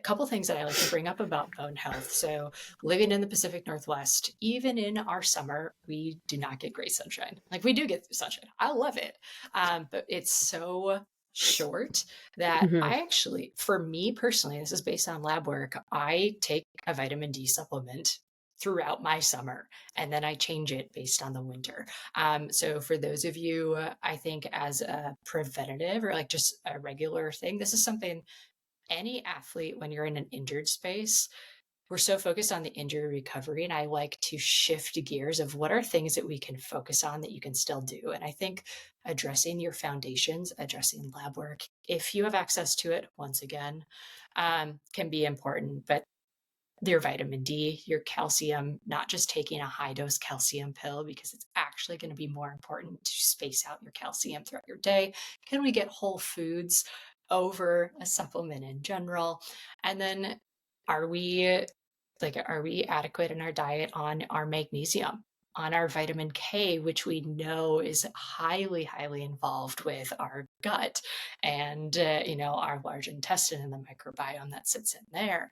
couple things that I like to bring up about bone health. So, living in the Pacific Northwest, even in our summer, we do not get great sunshine. Like we do get sunshine, I love it, but it's so short that Mm-hmm. I actually, for me personally, this is based on lab work. I take a vitamin D supplement throughout my summer, and then I change it based on the winter. So, for those of you, I think as a preventative or like just a regular thing, this is something any athlete, when you're in an injured space, we're so focused on the injury recovery. And I like to shift gears of what are things that we can focus on that you can still do. And I think addressing your foundations, addressing lab work, if you have access to it, once again, can be important. But your vitamin D, your calcium, not just taking a high dose calcium pill, because it's actually going to be more important to space out your calcium throughout your day. Can we get whole foods over a supplement in general? And then are we are we adequate in our diet on our magnesium, on our vitamin K, which we know is highly, highly involved with our gut and, our large intestine and the microbiome that sits in there.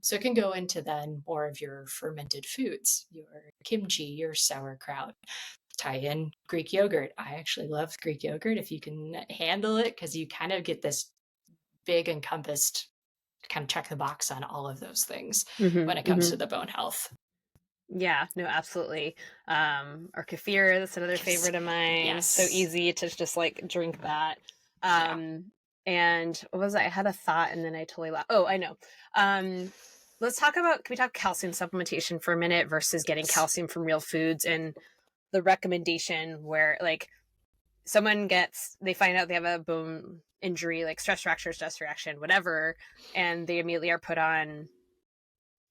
So it can go into then more of your fermented foods, your kimchi, your sauerkraut, tie in Greek yogurt. I actually love Greek yogurt if you can handle it, because you kind of get this big encompassed kind of check the box on all of those things when it Mm-hmm. comes Mm-hmm. to the bone health. Yeah, no, absolutely. Or kefir, that's another Yes. favorite of mine. So Yes. easy to just like drink that. Yeah. And what was I had a thought and then I totally lost. Oh, I know. Let's talk about, can we talk calcium supplementation for a minute versus getting Yes. calcium from real foods, and the recommendation where like they find out they have a bone injury, like stress fracture, stress reaction, whatever, and they immediately are put on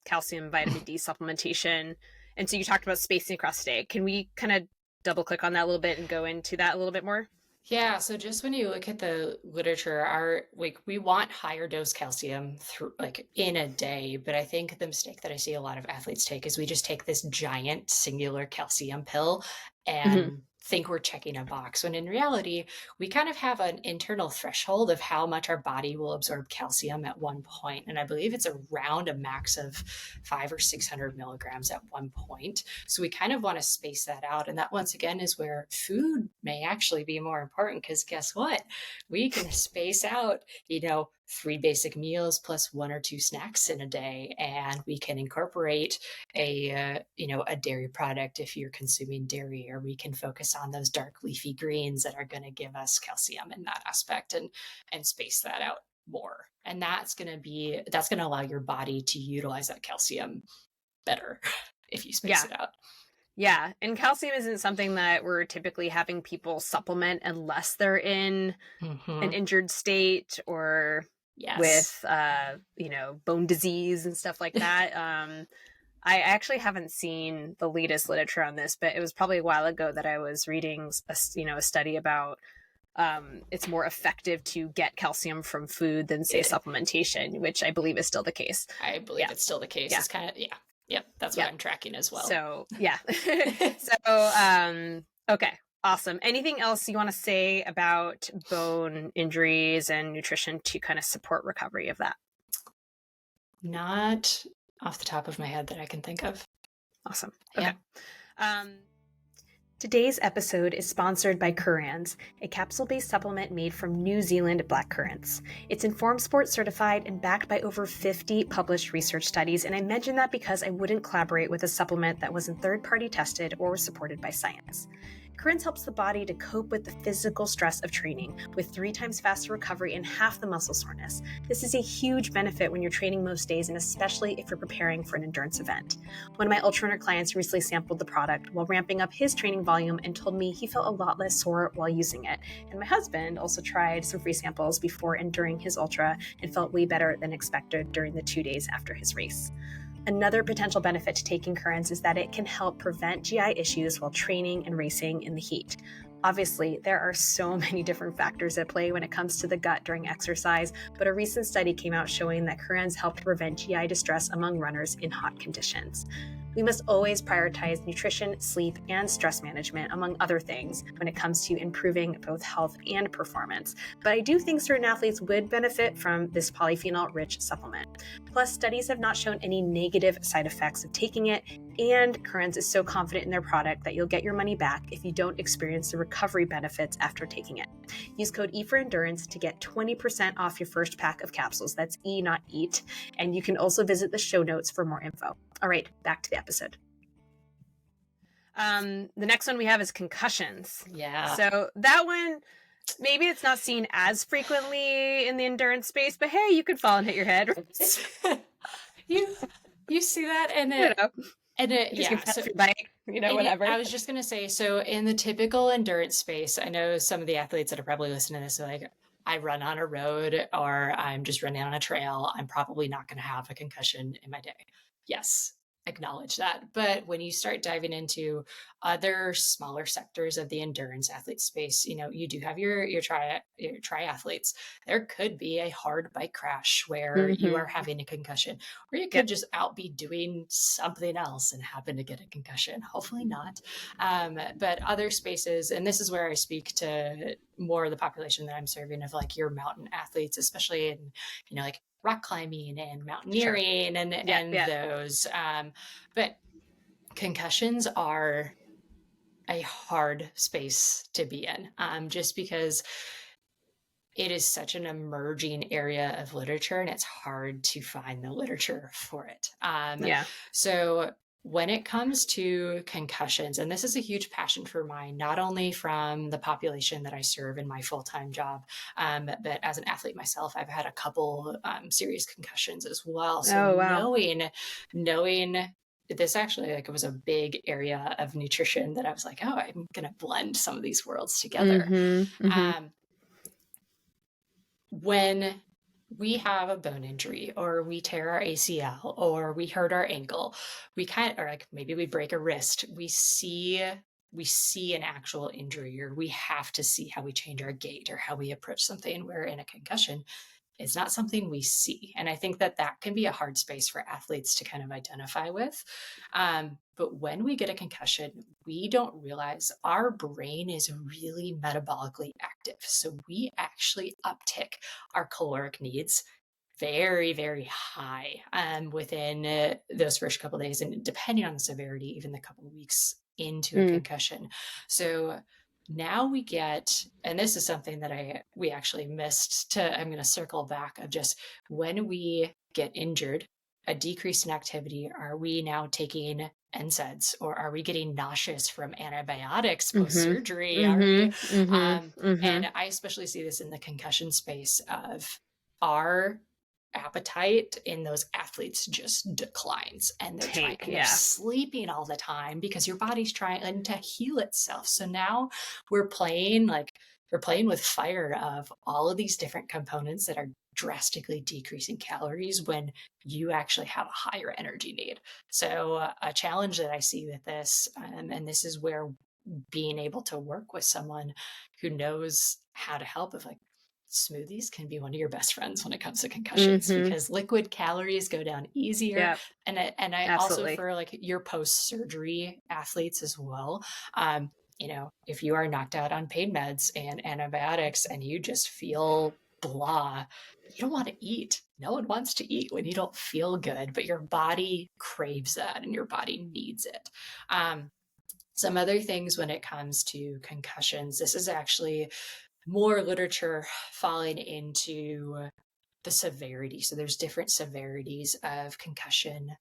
calcium, vitamin D supplementation. And so you talked about spacing across the day. Can we kind of double click on that a little bit and go into that a little bit more? Yeah, so just when you look at the literature, we want higher dose calcium through like in a day, but I think the mistake that I see a lot of athletes take is we just take this giant singular calcium pill Mm-hmm. and think we're checking a box, when in reality we kind of have an internal threshold of how much our body will absorb calcium at one point, and I believe it's around a max of 500 or 600 milligrams at one point. So we kind of want to space that out. And that, once again, is where food may actually be more important, because guess what? We can space out, 3 basic meals plus 1 or 2 snacks in a day, and we can incorporate a dairy product if you're consuming dairy, or we can focus on those dark leafy greens that are going to give us calcium in that aspect, and space that out more. And that's going to allow your body to utilize that calcium better if you space it out. Yeah. And calcium isn't something that we're typically having people supplement unless they're in an injured state or with, bone disease and stuff like that. I actually haven't seen the latest literature on this, but it was probably a while ago that I was reading a study about it's more effective to get calcium from food than, say, supplementation, which I believe is still the case. I believe it's still the case. It's kind of, Yep, that's what I'm tracking as well. So, yeah. Okay, awesome. Anything else you want to say about bone injuries and nutrition to kind of support recovery of that? Not off the top of my head that I can think of. Awesome. Okay. Today's episode is sponsored by Currans, a capsule-based supplement made from New Zealand black currants. It's Informed Sport certified and backed by over 50 published research studies, and I mention that because I wouldn't collaborate with a supplement that wasn't third-party tested or supported by science. Currants helps the body to cope with the physical stress of training with 3 times faster recovery and half the muscle soreness. This is a huge benefit when you're training most days, and especially if you're preparing for an endurance event. One of my ultra runner clients recently sampled the product while ramping up his training volume and told me he felt a lot less sore while using it. And my husband also tried some free samples before and during his ultra and felt way better than expected during the 2 days after his race. Another potential benefit to taking Currants is that it can help prevent GI issues while training and racing in the heat. Obviously, there are so many different factors at play when it comes to the gut during exercise, but a recent study came out showing that Currants help to prevent GI distress among runners in hot conditions. We must always prioritize nutrition, sleep, and stress management, among other things, when it comes to improving both health and performance. But I do think certain athletes would benefit from this polyphenol-rich supplement. Plus, studies have not shown any negative side effects of taking it, and Currants is so confident in their product that you'll get your money back if you don't experience the recovery benefits after taking it. Use code E for Endurance to get 20% off your first pack of capsules. That's E, not EAT. And you can also visit the show notes for more info. All right, back to the episode. The next one we have is concussions. Yeah. So that one, maybe it's not seen as frequently in the endurance space, but hey, you could fall and hit your head. you see that, whatever. I was just gonna say, so in the typical endurance space, I know some of the athletes that are probably listening to this are like, I run on a road or I'm just running on a trail. I'm probably not going to have a concussion in my day. Yes, acknowledge that. But when you start diving into other smaller sectors of the endurance athlete space, you do have your triathletes. There could be a hard bike crash where you are having a concussion, or you could just out be doing something else and happen to get a concussion. Hopefully not. But other spaces, and this is where I speak to more of the population that I'm serving of like your mountain athletes, especially in, like rock climbing and mountaineering and those. But concussions are a hard space to be in, just because it is such an emerging area of literature and it's hard to find the literature for it. So when it comes to concussions, and this is a huge passion for mine, not only from the population that I serve in my full-time job, but as an athlete myself, I've had a couple serious concussions as well. So knowing this actually, like, it was a big area of nutrition that I was like, oh, I'm going to blend some of these worlds together. When we have a bone injury or we tear our ACL or we hurt our ankle, or like maybe we break a wrist, we see an actual injury, or we have to see how we change our gait or how we approach something, where in a concussion, it's not something we see. And I think that can be a hard space for athletes to kind of identify with. But when we get a concussion, we don't realize our brain is really metabolically active. So we actually uptick our caloric needs very, very high within those first couple of days. And depending on the severity, even the couple of weeks into a concussion. So now we get, and this is something that we actually missed I'm going to circle back of just when we get injured, a decrease in activity, are we now taking NSAIDs or are we getting nauseous from antibiotics post-surgery? Are we, and I especially see this in the concussion space of our appetite in those athletes just declines, and they're sleeping all the time because your body's trying to heal itself. So now we're playing with fire of all of these different components that are drastically decreasing calories when you actually have a higher energy need. So a challenge that I see with this, and this is where being able to work with someone who knows how to help, if like smoothies can be one of your best friends when it comes to concussions, because liquid calories go down easier. And I also, for like your post-surgery athletes as well, if you are knocked out on pain meds and antibiotics and you just feel blah, you don't want to eat. No one wants to eat when you don't feel good, but your body craves that and your body needs it. Some other things when it comes to concussions, this is actually more literature falling into the severity. So there's different severities of concussion.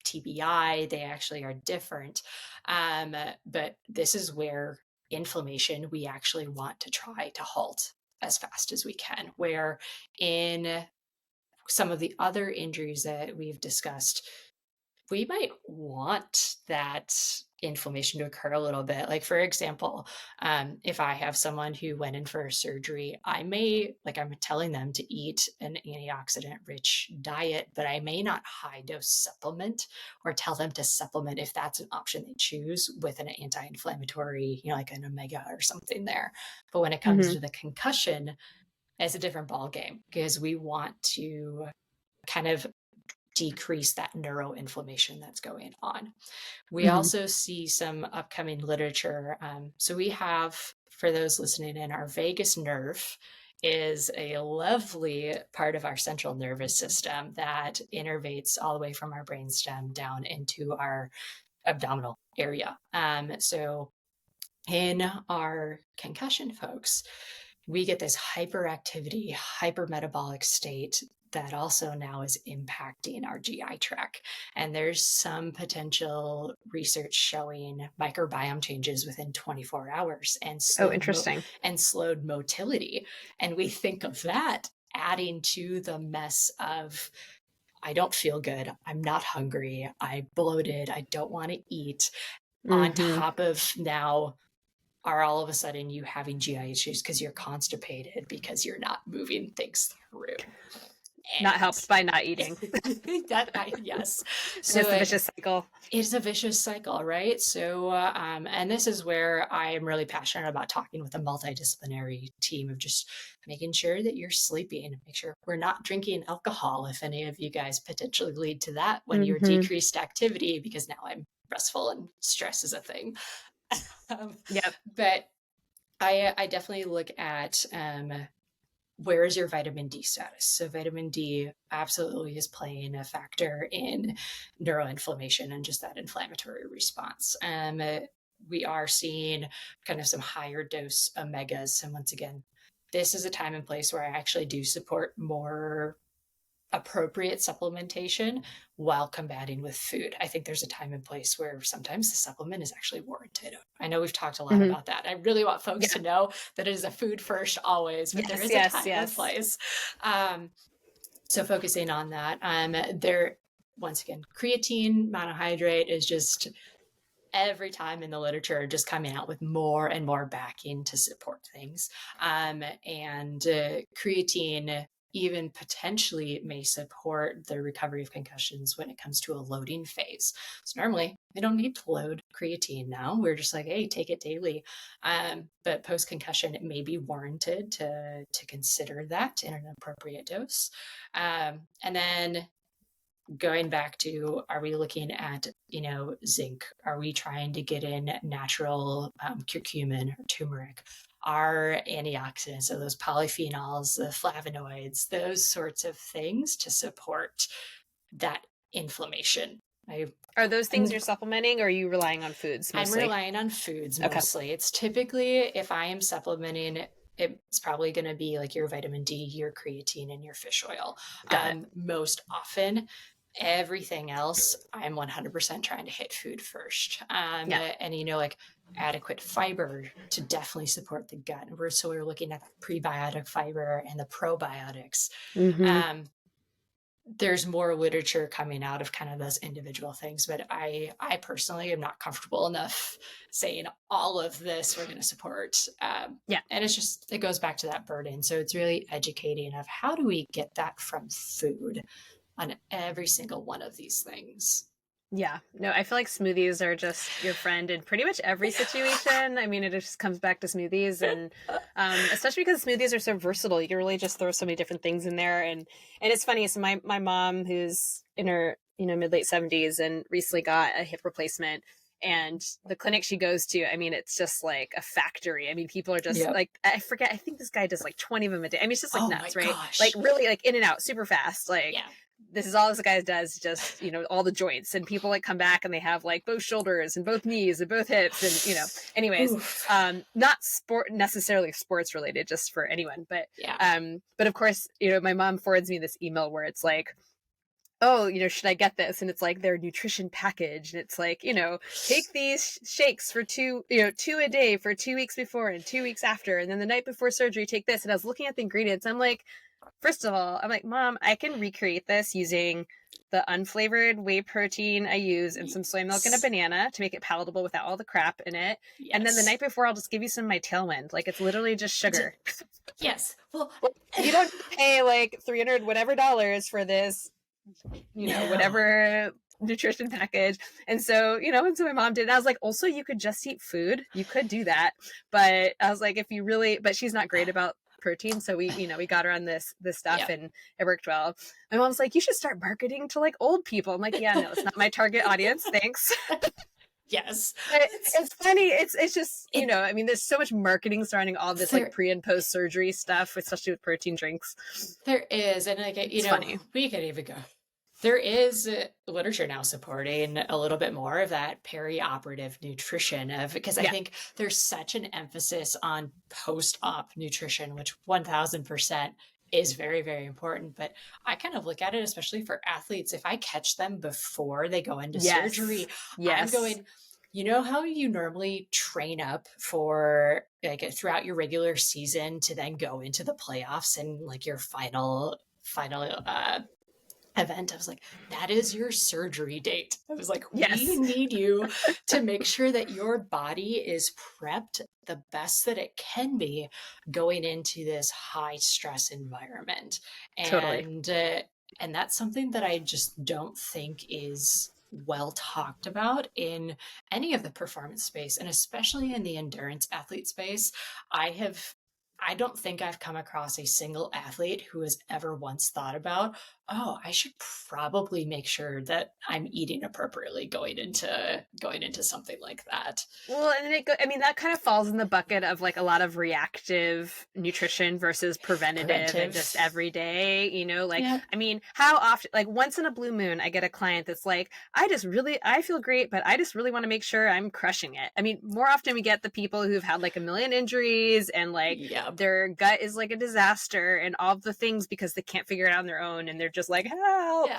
TBI, they actually are different. But this is where inflammation we actually want to try to halt as fast as we can. Where in some of the other injuries that we've discussed, we might want that inflammation to occur a little bit. Like, for example, if I have someone who went in for a surgery, I'm telling them to eat an antioxidant rich diet, but I may not high dose supplement or tell them to supplement if that's an option they choose with an anti-inflammatory, like an omega or something there. But when it comes to the concussion, it's a different ball game because we want to kind of decrease that neuroinflammation that's going on. We also see some upcoming literature. So we have, for those listening in, our vagus nerve is a lovely part of our central nervous system that innervates all the way from our brainstem down into our abdominal area. So in our concussion folks, we get this hyperactivity, hypermetabolic state that also now is impacting our GI tract. And there's some potential research showing microbiome changes within 24 hours and slowed motility. And we think of that adding to the mess of, I don't feel good, I'm not hungry, I'm bloated, I don't want to eat, on top of now are all of a sudden you having GI issues because you're constipated because you're not moving things through. Not helped by not eating. Yes. So it's a vicious cycle. It's a vicious cycle, right? So, and this is where I am really passionate about talking with a multidisciplinary team of just making sure that you're sleeping, make sure we're not drinking alcohol if any of you guys potentially lead to that when you're decreased activity, because now I'm restful and stress is a thing. But I definitely look at where is your vitamin D status? So vitamin D absolutely is playing a factor in neuroinflammation and just that inflammatory response. We are seeing kind of some higher dose omegas. And once again, this is a time and place where I actually do support more appropriate supplementation while combating with food. I think there's a time and place where sometimes the supplement is actually warranted. I know we've talked a lot about that. I really want folks to know that it is a food first always, but there is a time and place. So focusing on that, once again, creatine monohydrate is just every time in the literature just coming out with more and more backing to support things. And creatine even potentially may support the recovery of concussions when it comes to a loading phase. So normally we don't need to load creatine now. We're just like, hey, take it daily. But post-concussion, it may be warranted to consider that in an appropriate dose. And then going back to, are we looking at, zinc? Are we trying to get in natural curcumin or turmeric? Our antioxidants, so those polyphenols, the flavonoids, those sorts of things to support that inflammation Are those things you're supplementing, or are you relying on foods I'm mostly? relying on foods Okay. mostly. It's typically, if I am supplementing, it's probably going to be like your vitamin D, your creatine, and your fish oil. Got it. Most often, everything else, I'm 100% trying to hit food first. Yeah. And, like adequate fiber to definitely support the gut. So we're looking at the prebiotic fiber and the probiotics. Mm-hmm. There's more literature coming out of kind of those individual things, but I personally am not comfortable enough saying all of this we're going to support. Yeah. And it goes back to that burden. So it's really educating of how do we get that from food on every single one of these things. Yeah. No, I feel like smoothies are just your friend in pretty much every situation. I mean, it just comes back to smoothies, and especially because smoothies are so versatile. You can really just throw so many different things in there. And it's funny. So my mom, who's in her, mid late 70s and recently got a hip replacement, and the clinic she goes to, I mean, it's just like a factory. I mean, people are just like, I forget, I think this guy does like 20 of them a day. I mean, it's just like nuts, right? Gosh. Like really like in and out super fast. Like, this is all this guy does, just, all the joints, and people like come back and they have like both shoulders and both knees and both hips. And, anyways, not necessarily sports related, just for anyone. But, but of course, my mom forwards me this email where it's like, oh, should I get this? And it's like their nutrition package. And it's like, take these shakes for two a day for 2 weeks before and 2 weeks after. And then the night before surgery, take this. And I was looking at the ingredients. I'm like, first of all, I'm like, Mom, I can recreate this using the unflavored whey protein I use and some soy milk and a banana to make it palatable without all the crap in it. Yes. And then the night before, I'll just give you some of my Tailwind. Like, it's literally just sugar. Yes. Well, you don't pay like $300 whatever for this, whatever nutrition package. And so, and so my mom did. And I was like, also, you could just eat food. You could do that. But I was like, but she's not great about protein, so we got her on this stuff, and it worked well. My mom's like, you should start marketing to like old people. I'm like, yeah, no, it's not my target audience, thanks. Yes. But it's funny, it's just I mean, there's so much marketing surrounding all this like pre and post surgery stuff, especially with protein drinks. There is, and like it's funny. We could even go. There is literature now supporting a little bit more of that perioperative nutrition because I think there's such an emphasis on post-op nutrition, which 1000% is very, very important. But I kind of look at it, especially for athletes, if I catch them before they go into surgery, I'm going, how you normally train up for like throughout your regular season to then go into the playoffs and like your final event. I was like, that is your surgery date. I was like, we need you to make sure that your body is prepped the best that it can be going into this high stress environment. And and that's something that I just don't think is well talked about in any of the performance space, and especially in the endurance athlete space. I don't think I've come across a single athlete who has ever once thought about, oh, I should probably make sure that I'm eating appropriately going into something like that. Well, and that kind of falls in the bucket of like a lot of reactive nutrition versus preventative. And just every day, I mean, how often, like once in a blue moon, I get a client that's like, I feel great, but I just really want to make sure I'm crushing it. I mean, more often we get the people who've had like a million injuries and like their gut is like a disaster and all the things because they can't figure it out on their own. And they're just like, help,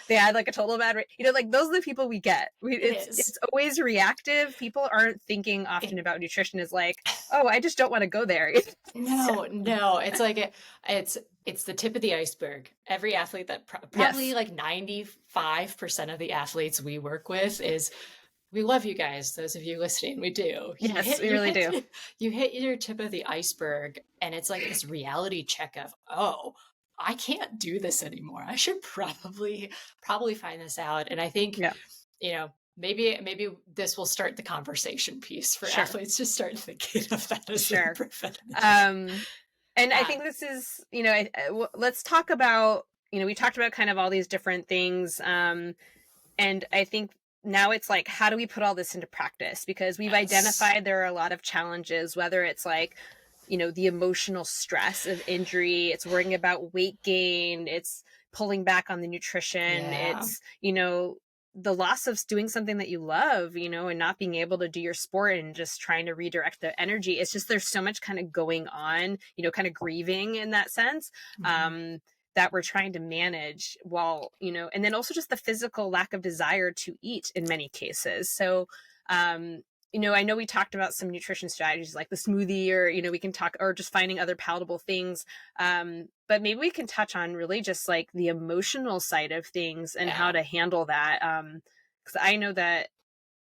they had like a total bad, like those are the people we get. It's always reactive. People aren't thinking often about nutrition as like, oh, I just don't want to go there. No, it's like, it's the tip of the iceberg. Every athlete that probably like 95% of the athletes we work with is, we love you guys. Those of you listening, we do. Yes, we really do. You hit your tip of the iceberg and it's like this reality check of, oh, I can't do this anymore. I should probably find this out. And I think, maybe this will start the conversation piece for athletes to start thinking of that as preventative. And I think this is, let's talk about, we talked about kind of all these different things. And I think now it's like, how do we put all this into practice? Because we've identified there are a lot of challenges, whether it's like, the emotional stress of injury, it's worrying about weight gain, it's pulling back on the nutrition, it's, the loss of doing something that you love, and not being able to do your sport and just trying to redirect the energy. It's just, there's so much kind of going on, kind of grieving in that sense. Mhm. That we're trying to manage while, and then also just the physical lack of desire to eat in many cases. So, I know we talked about some nutrition strategies like the smoothie, or, we can talk, or just finding other palatable things. But maybe we can touch on really just like the emotional side of things and how Yeah. to handle that. Because I know that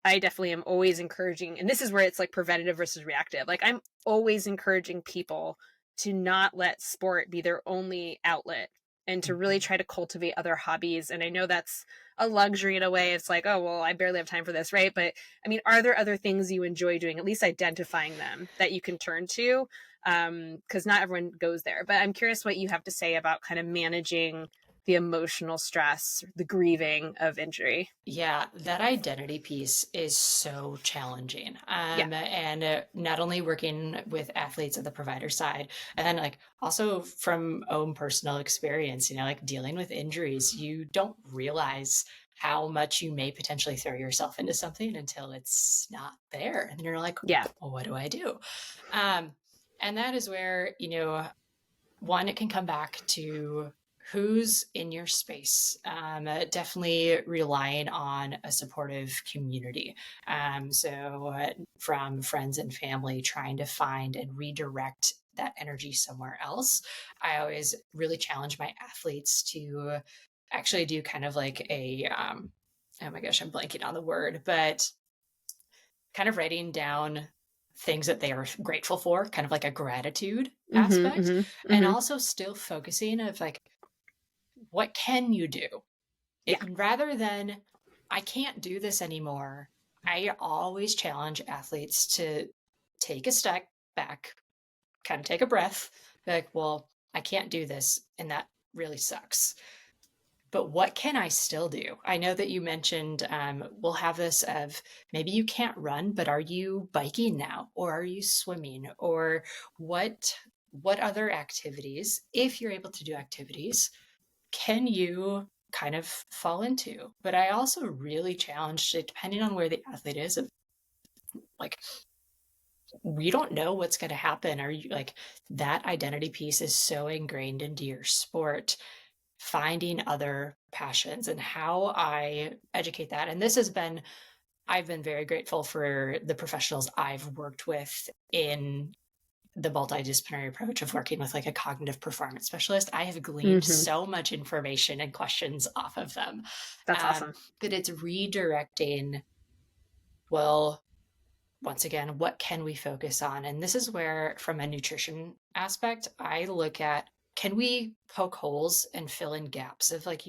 I definitely am always encouraging, and this is where it's like preventative versus reactive. Like, I'm always encouraging people to not let sport be their only outlet and to really Mhm. try to cultivate other hobbies. And I know that's a luxury in a way. It's like, oh, well, I barely have time for this, right? But I mean, are there other things you enjoy doing, at least identifying them that you can turn to? Because not everyone goes there. But I'm curious what you have to say about kind of managing the emotional stress, the grieving of injury. Yeah, that identity piece is so challenging. Yeah. And not only working with athletes at the provider side, and then like also from own personal experience, like dealing with injuries, you don't realize how much you may potentially throw yourself into something until it's not there. And you're like, Yeah. well, what do I do? Um, and that is where, one, it can come back to who's in your space. Definitely relying on a supportive community. From friends and family, trying to find and redirect that energy somewhere else. I always really challenge my athletes to actually do kind of like oh my gosh, I'm blanking on the word, but kind of writing down things that they are grateful for, kind of like a gratitude Mm-hmm, aspect, mm-hmm, and mm-hmm. also still focusing of like, what can you do? Yeah. Rather than, I can't do this anymore. I always challenge athletes to take a step back, kind of take a breath, be like, well, I can't do this, and that really sucks. But what can I still do? I know that you mentioned we'll have this of maybe you can't run, but are you biking now, or are you swimming, or what other activities, if you're able to do activities, can you kind of fall into? But I also really challenge it, depending on where the athlete is, of like, we don't know what's going to happen. Are you like, that identity piece is so ingrained into your sport, finding other passions and how I educate that. And I've been very grateful for the professionals I've worked with in the multidisciplinary approach of working with like a cognitive performance specialist. I have gleaned Mm-hmm. so much information and questions off of them. That's awesome. But it's redirecting, well, once again, what can we focus on? And this is where, from a nutrition aspect, I look at, can we poke holes and fill in gaps of like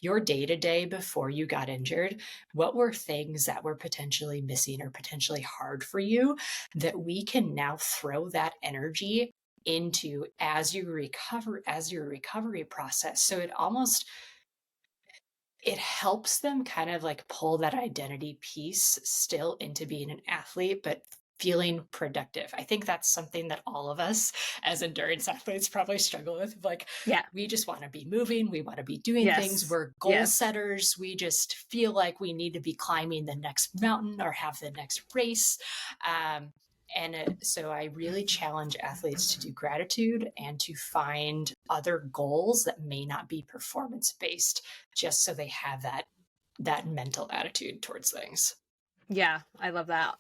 your day to day before you got injured? What were things that were potentially missing or potentially hard for you that we can now throw that energy into as you recover, as your recovery process? So it helps them kind of like pull that identity piece still into being an athlete, but feeling productive. I think that's something that all of us as endurance athletes probably struggle with. Like, Yeah. we just want to be moving, we want to be doing things, Yes. we're goal Yes. setters, we just feel like we need to be climbing the next mountain or have the next race. So I really challenge athletes to do gratitude and to find other goals that may not be performance based, just so they have that mental attitude towards things. Yeah, I love that.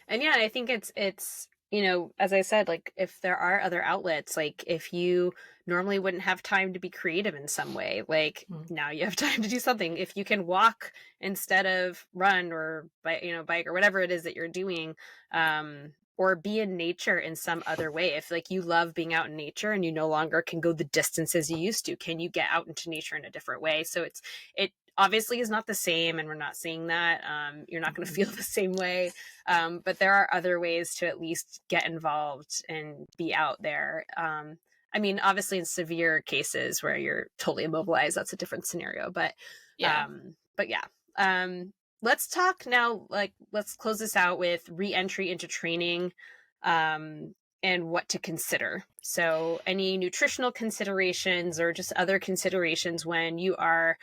And yeah, I think it's, as I said, like if there are other outlets, like if you normally wouldn't have time to be creative in some way, like Mm. now you have time to do something. If you can walk instead of run or bike or whatever it is that you're doing, or be in nature in some other way. If like you love being out in nature and you no longer can go the distances you used to, can you get out into nature in a different way? So it obviously is not the same, and we're not seeing that. You're not going to Mhm. feel the same way, but there are other ways to at least get involved and be out there. I mean, obviously in severe cases where you're totally immobilized, that's a different scenario, Yeah. but yeah. um, let's talk now, like let's close this out with re-entry into training, um, and what to consider. So any nutritional considerations or just other considerations when you are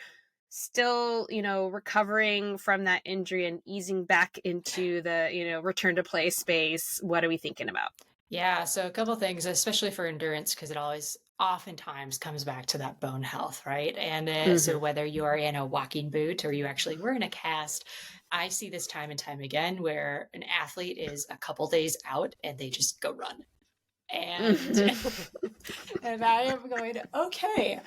still, recovering from that injury and easing back into the, return to play space, what are we thinking about? Yeah, so a couple things, especially for endurance, because it always oftentimes comes back to that bone health, right? And so Hmm. whether you are in a walking boot or you actually were in a cast, I see this time and time again where an athlete is a couple days out and they just go run. And and I am going, okay,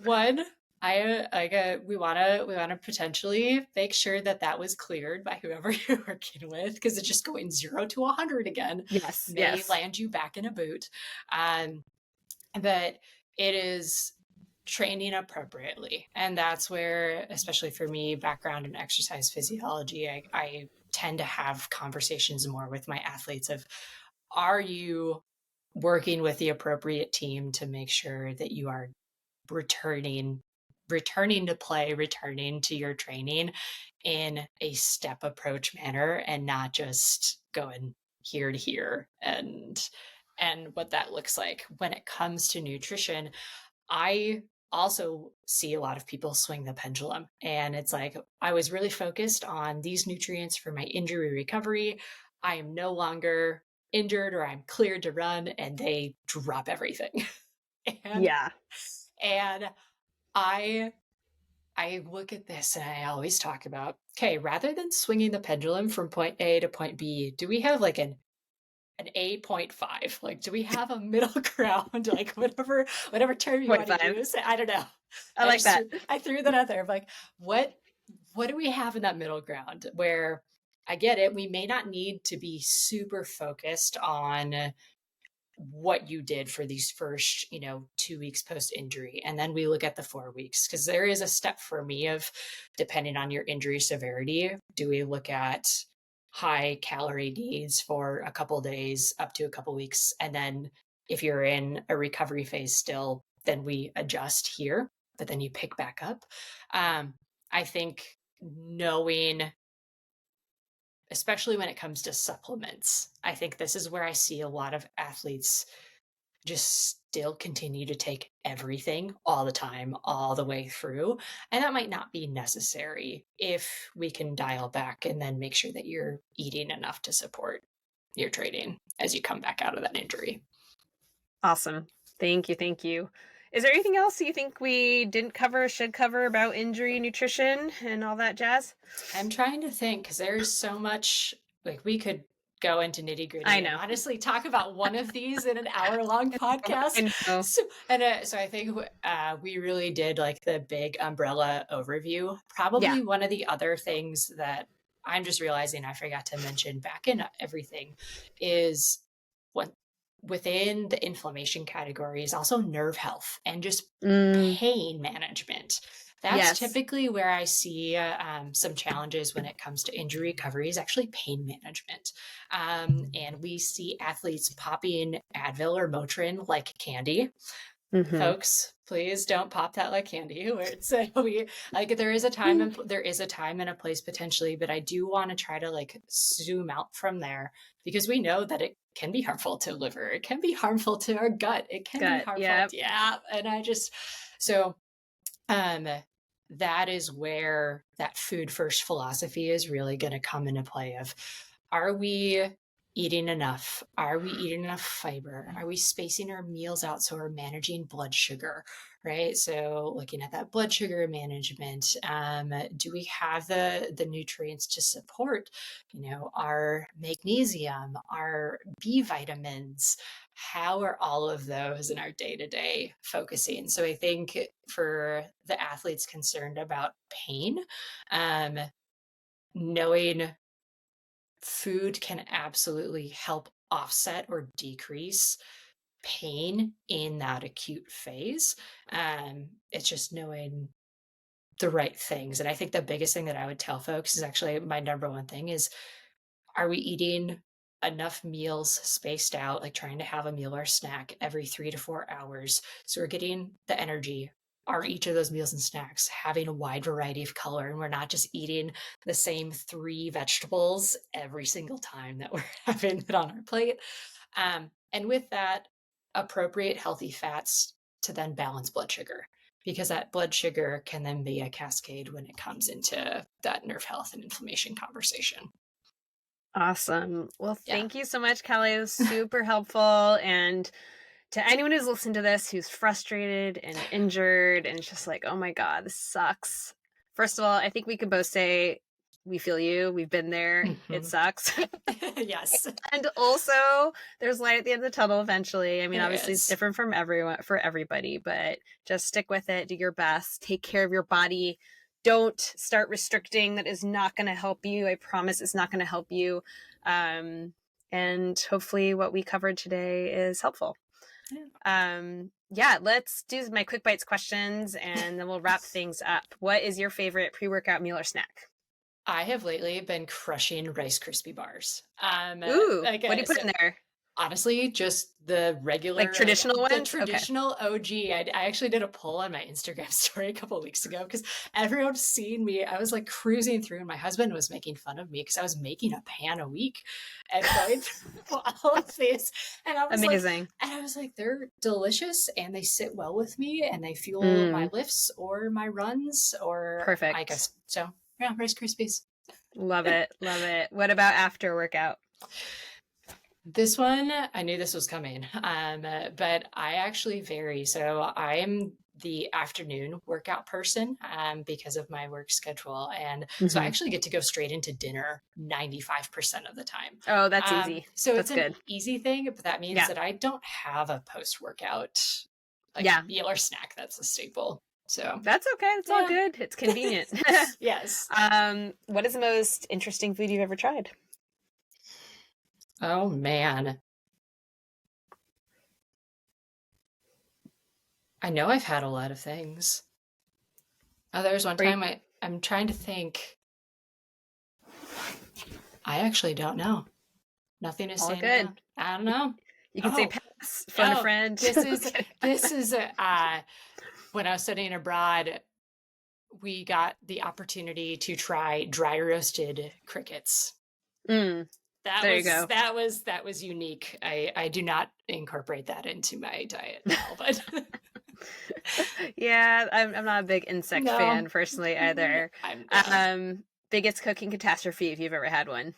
one, we want to potentially make sure that that was cleared by whoever you're working with, because it's just going 0 to 100 again Yes, may yes. land you back in a boot. um but it is training appropriately, and that's where, especially for me, background in exercise physiology, I tend to have conversations more with my athletes of, are you working with the appropriate team to make sure that you are returning returning to play, returning to your training in a step approach manner, and not just going here to here. And what that looks like when it comes to nutrition, I also see a lot of people swing the pendulum, and it's like, I was really focused on these nutrients for my injury recovery. I am no longer injured, or I'm cleared to run, and they drop everything. and Yeah. and I I look at this and I always talk about, okay, rather than swinging the pendulum from point A to point B, do we have like an A.5? Like, do we have a middle ground? Like, whatever term you Point want to five. use. I don't know. I like that. I threw that out there. I'm like, what do we have in that middle ground where, I get it, we may not need to be super focused on what you did for these first 2 weeks post injury, and then we look at the 4 weeks, because there is a step for me of, depending on your injury severity, do we look at high calorie needs for a couple days up to a couple weeks, and then if you're in a recovery phase still, then we adjust here, but then you pick back up. I think knowing, especially when it comes to supplements, I think this is where I see a lot of athletes just still continue to take everything all the time, all the way through. And that might not be necessary if we can dial back and then make sure that you're eating enough to support your training as you come back out of that injury. Awesome. Thank you. Thank you. Is there anything else you think we didn't cover, should cover about injury, nutrition, and all that jazz? I'm trying to think, because there's so much, like, we could go into nitty I gritty and know. honestly talk about one of these in an hour-long podcast. I know. So I think we really did like the big umbrella overview. Yeah. Probably one of the other things that I'm just realizing I forgot to mention back in everything is, what within the inflammation category is also nerve health and just Mm, pain management. That's yes. typically where I see some challenges when it comes to injury recovery, is actually pain management. And we see athletes popping Advil or Motrin like candy. Hmm. Folks, please don't pop that like candy. Where it's we like, there is a time and a place potentially, but I do want to try to like zoom out from there, because we know that it can be harmful to liver, it can be harmful to our gut, it can be Gut. harmful. Yep. Yeah, and I just so um, that is where that food first philosophy is really going to come into play of, are we eating enough? Are we eating enough fiber? Are we spacing our meals out so we're managing blood sugar, right? So looking at that blood sugar management, do we have the nutrients to support, our magnesium, our B vitamins? How are all of those in our day-to-day focusing? So I think for the athletes concerned about pain, um, knowing food can absolutely help offset or decrease pain in that acute phase. It's just knowing the right things. And I think the biggest thing that I would tell folks is, actually my number one thing is, are we eating enough meals spaced out, like trying to have a meal or a snack every 3 to 4 hours? So we're getting the energy. Are each of those meals and snacks having a wide variety of color? And we're not just eating the same 3 vegetables every single time that we're having it on our plate. And with that, appropriate healthy fats to then balance blood sugar. because that blood sugar can then be a cascade when it comes into that nerve health and inflammation conversation. Awesome. Well, Yeah. thank you so much, Callie. It was super helpful. And to anyone who's listened to this, who's frustrated and injured and it's just like, oh my God, this sucks. First of all, I think we can both say we feel you. We've been there. It sucks. Yes. And also there's light at the end of the tunnel eventually. I mean, There obviously is. it's different from everybody, but just stick with it, do your best, take care of your body. Don't start restricting. That is not going to help you. I promise it's not going to help you. And hopefully what we covered today is helpful. Let's do my quick bites questions and then we'll wrap things up. What is your favorite pre-workout meal or snack? I have lately been crushing Rice Krispie bars. Ooh, what do you put in there? Honestly, just the regular, like traditional ones? The traditional OG. I actually did a poll on my Instagram story a couple of weeks ago because everyone's seen me. I was like cruising through and my husband was making fun of me because I was making a pan a week and going through all of these. And I was amazing. I was like, they're delicious and they sit well with me and they fuel my lifts or my runs or perfect. I guess so. Yeah, Rice Krispies. Love it. Love it. What about after workout? This one, I knew this was coming, but I actually vary. So I am the afternoon workout person because of my work schedule. And so I actually get to go straight into dinner 95% of the time. Oh, that's easy. So that's it's an easy thing, but that means that I don't have a post-workout meal or snack that's a staple. So that's okay. It's all good. It's convenient. Yes. What is the most interesting food you've ever tried? Oh, man. I know I've had a lot of things. Oh, there was one time I'm trying to think. I actually don't know. Nothing is saying good. I don't know. You can say pass, phone a friend. This is when I was studying abroad, we got the opportunity to try dry roasted crickets. That was unique. I do not incorporate that into my diet now, but yeah, I'm not a big insect fan personally either. Biggest cooking catastrophe if you've ever had one?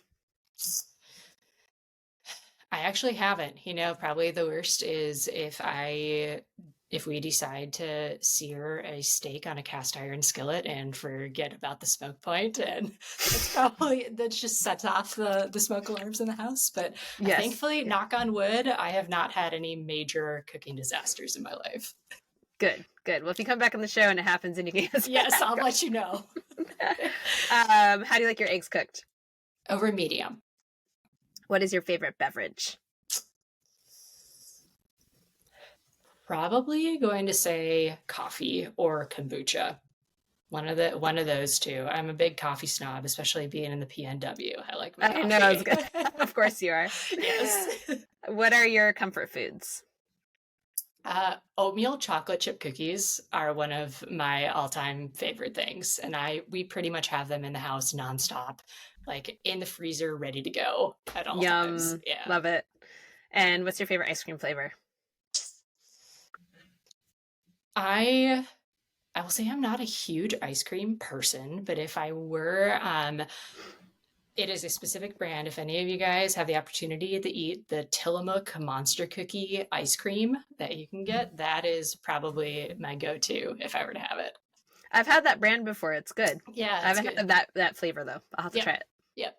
I actually haven't. Probably the worst is if we decide to sear a steak on a cast iron skillet and forget about the smoke point, and that just sets off the smoke alarms in the house. But thankfully, knock on wood, I have not had any major cooking disasters in my life. Good. Well, if you come back on the show and it happens, and you can yes, I'll let you know. How do you like your eggs cooked? Over medium. What is your favorite beverage? Probably going to say coffee or kombucha. One of those two. I'm a big coffee snob, especially being in the PNW. I like my coffee. I know, it's good. Of course you are. Yes. What are your comfort foods? Oatmeal chocolate chip cookies are one of my all-time favorite things, and we pretty much have them in the house nonstop, like in the freezer, ready to go at all times. Yeah, love it. And what's your favorite ice cream flavor? I will say I'm not a huge ice cream person, but if I were, it is a specific brand. If any of you guys have the opportunity to eat the Tillamook Monster Cookie ice cream that you can get, that is probably my go-to if I were to have it. I've had that brand before. It's good. Yeah, I haven't had that flavor though. I'll have to try it. Yep.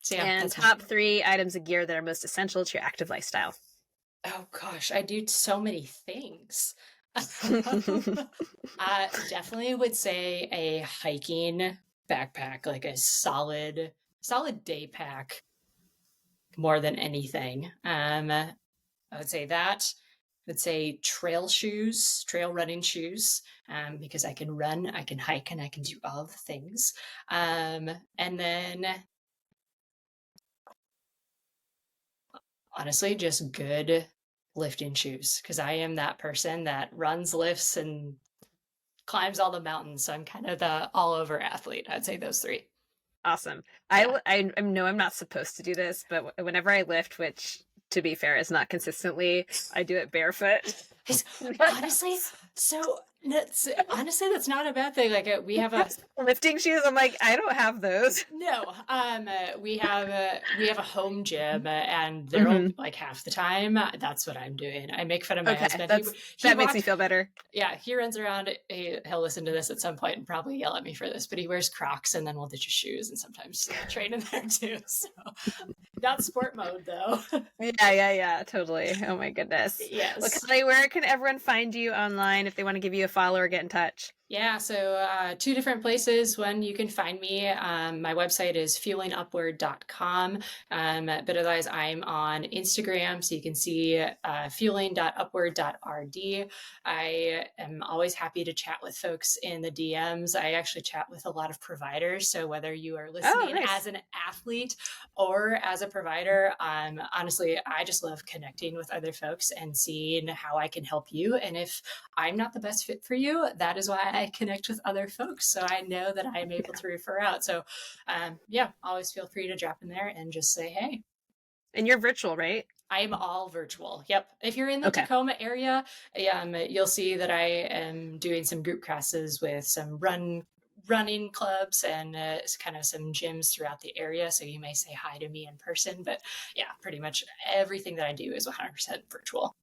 So, and top 3 items of gear that are most essential to your active lifestyle. Oh gosh, I do so many things. Definitely would say a hiking backpack, like a solid day pack, more than anything. I would say that. I would say trail running shoes, because I can run, I can hike, and I can do all the things. And then honestly, just good lifting shoes, because I am that person that runs, lifts, and climbs all the mountains. So I'm kind of the all-over athlete. I'd say those 3. Awesome. Yeah. I know I'm not supposed to do this, but whenever I lift, which to be fair is not consistently, I do it barefoot. Honestly, so Honestly, that's not a bad thing. Like we have a Lifting shoes. I'm like, I don't have those. no, we have a home gym, and they're Hmm. open like half the time. That's what I'm doing. I make fun of my Okay, husband. He that makes me walks, feel better. yeah, he runs around. He'll listen to this at some point and probably yell at me for this, but he wears Crocs, and then we'll ditch his shoes and sometimes train in there too. So not sport mode though. Yeah, totally. Oh my goodness. Well, Yes. Callie, where can everyone find you online if they want to give you a follow or get in touch? Yeah, so two different places. One, you can find me. My website is fuelingupward.com. But otherwise, I'm on Instagram, so you can see fueling.upward.rd. I am always happy to chat with folks in the DMs. I actually chat with a lot of providers. So whether you are Oh, listening nice. as an athlete or as a provider, honestly, I just love connecting with other folks and seeing how I can help you. And if I'm not the best fit for you, that is why I connect with other folks. So I know that I'm able to refer out. So yeah, always feel free to drop in there and just say, hey. And you're virtual, right? I am all virtual. Yep. If you're in the Okay. Tacoma area, you'll see that I am doing some group classes with some running clubs and kind of some gyms throughout the area. So you may say hi to me in person, but yeah, pretty much everything that I do is 100% virtual.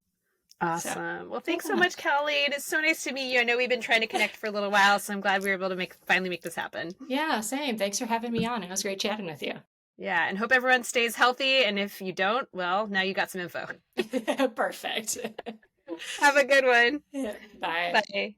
Awesome. So, Well, thanks so yeah. much, Callie. It is so nice to meet you. I know we've been trying to connect for a little while, so I'm glad we were able to finally make this happen. Yeah, same. Thanks for having me on. It was great chatting with you. Yeah, and hope everyone stays healthy. And if you don't, well, now you got some info. Perfect. Have a good one. Bye. Bye.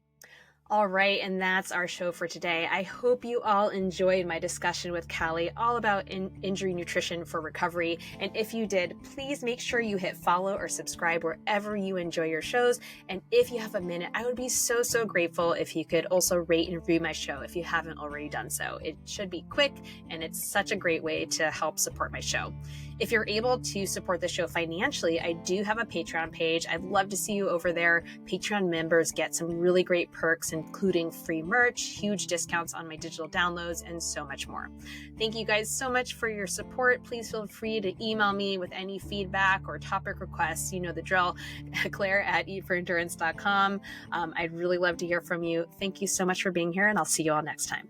All right, and that's our show for today. I hope you all enjoyed my discussion with Callie all about injury nutrition for recovery. And if you did, please make sure you hit follow or subscribe wherever you enjoy your shows. And if you have a minute, I would be so grateful if you could also rate and review my show if you haven't already done so. It should be quick, and it's such a great way to help support my show. If you're able to support the show financially, I do have a Patreon page. I'd love to see you over there. Patreon members get some really great perks, including free merch, huge discounts on my digital downloads, and so much more. Thank you guys so much for your support. Please feel free to email me with any feedback or topic requests. You know the drill. Claire at eatforendurance.com. I'd really love to hear from you. Thank you so much for being here, and I'll see you all next time.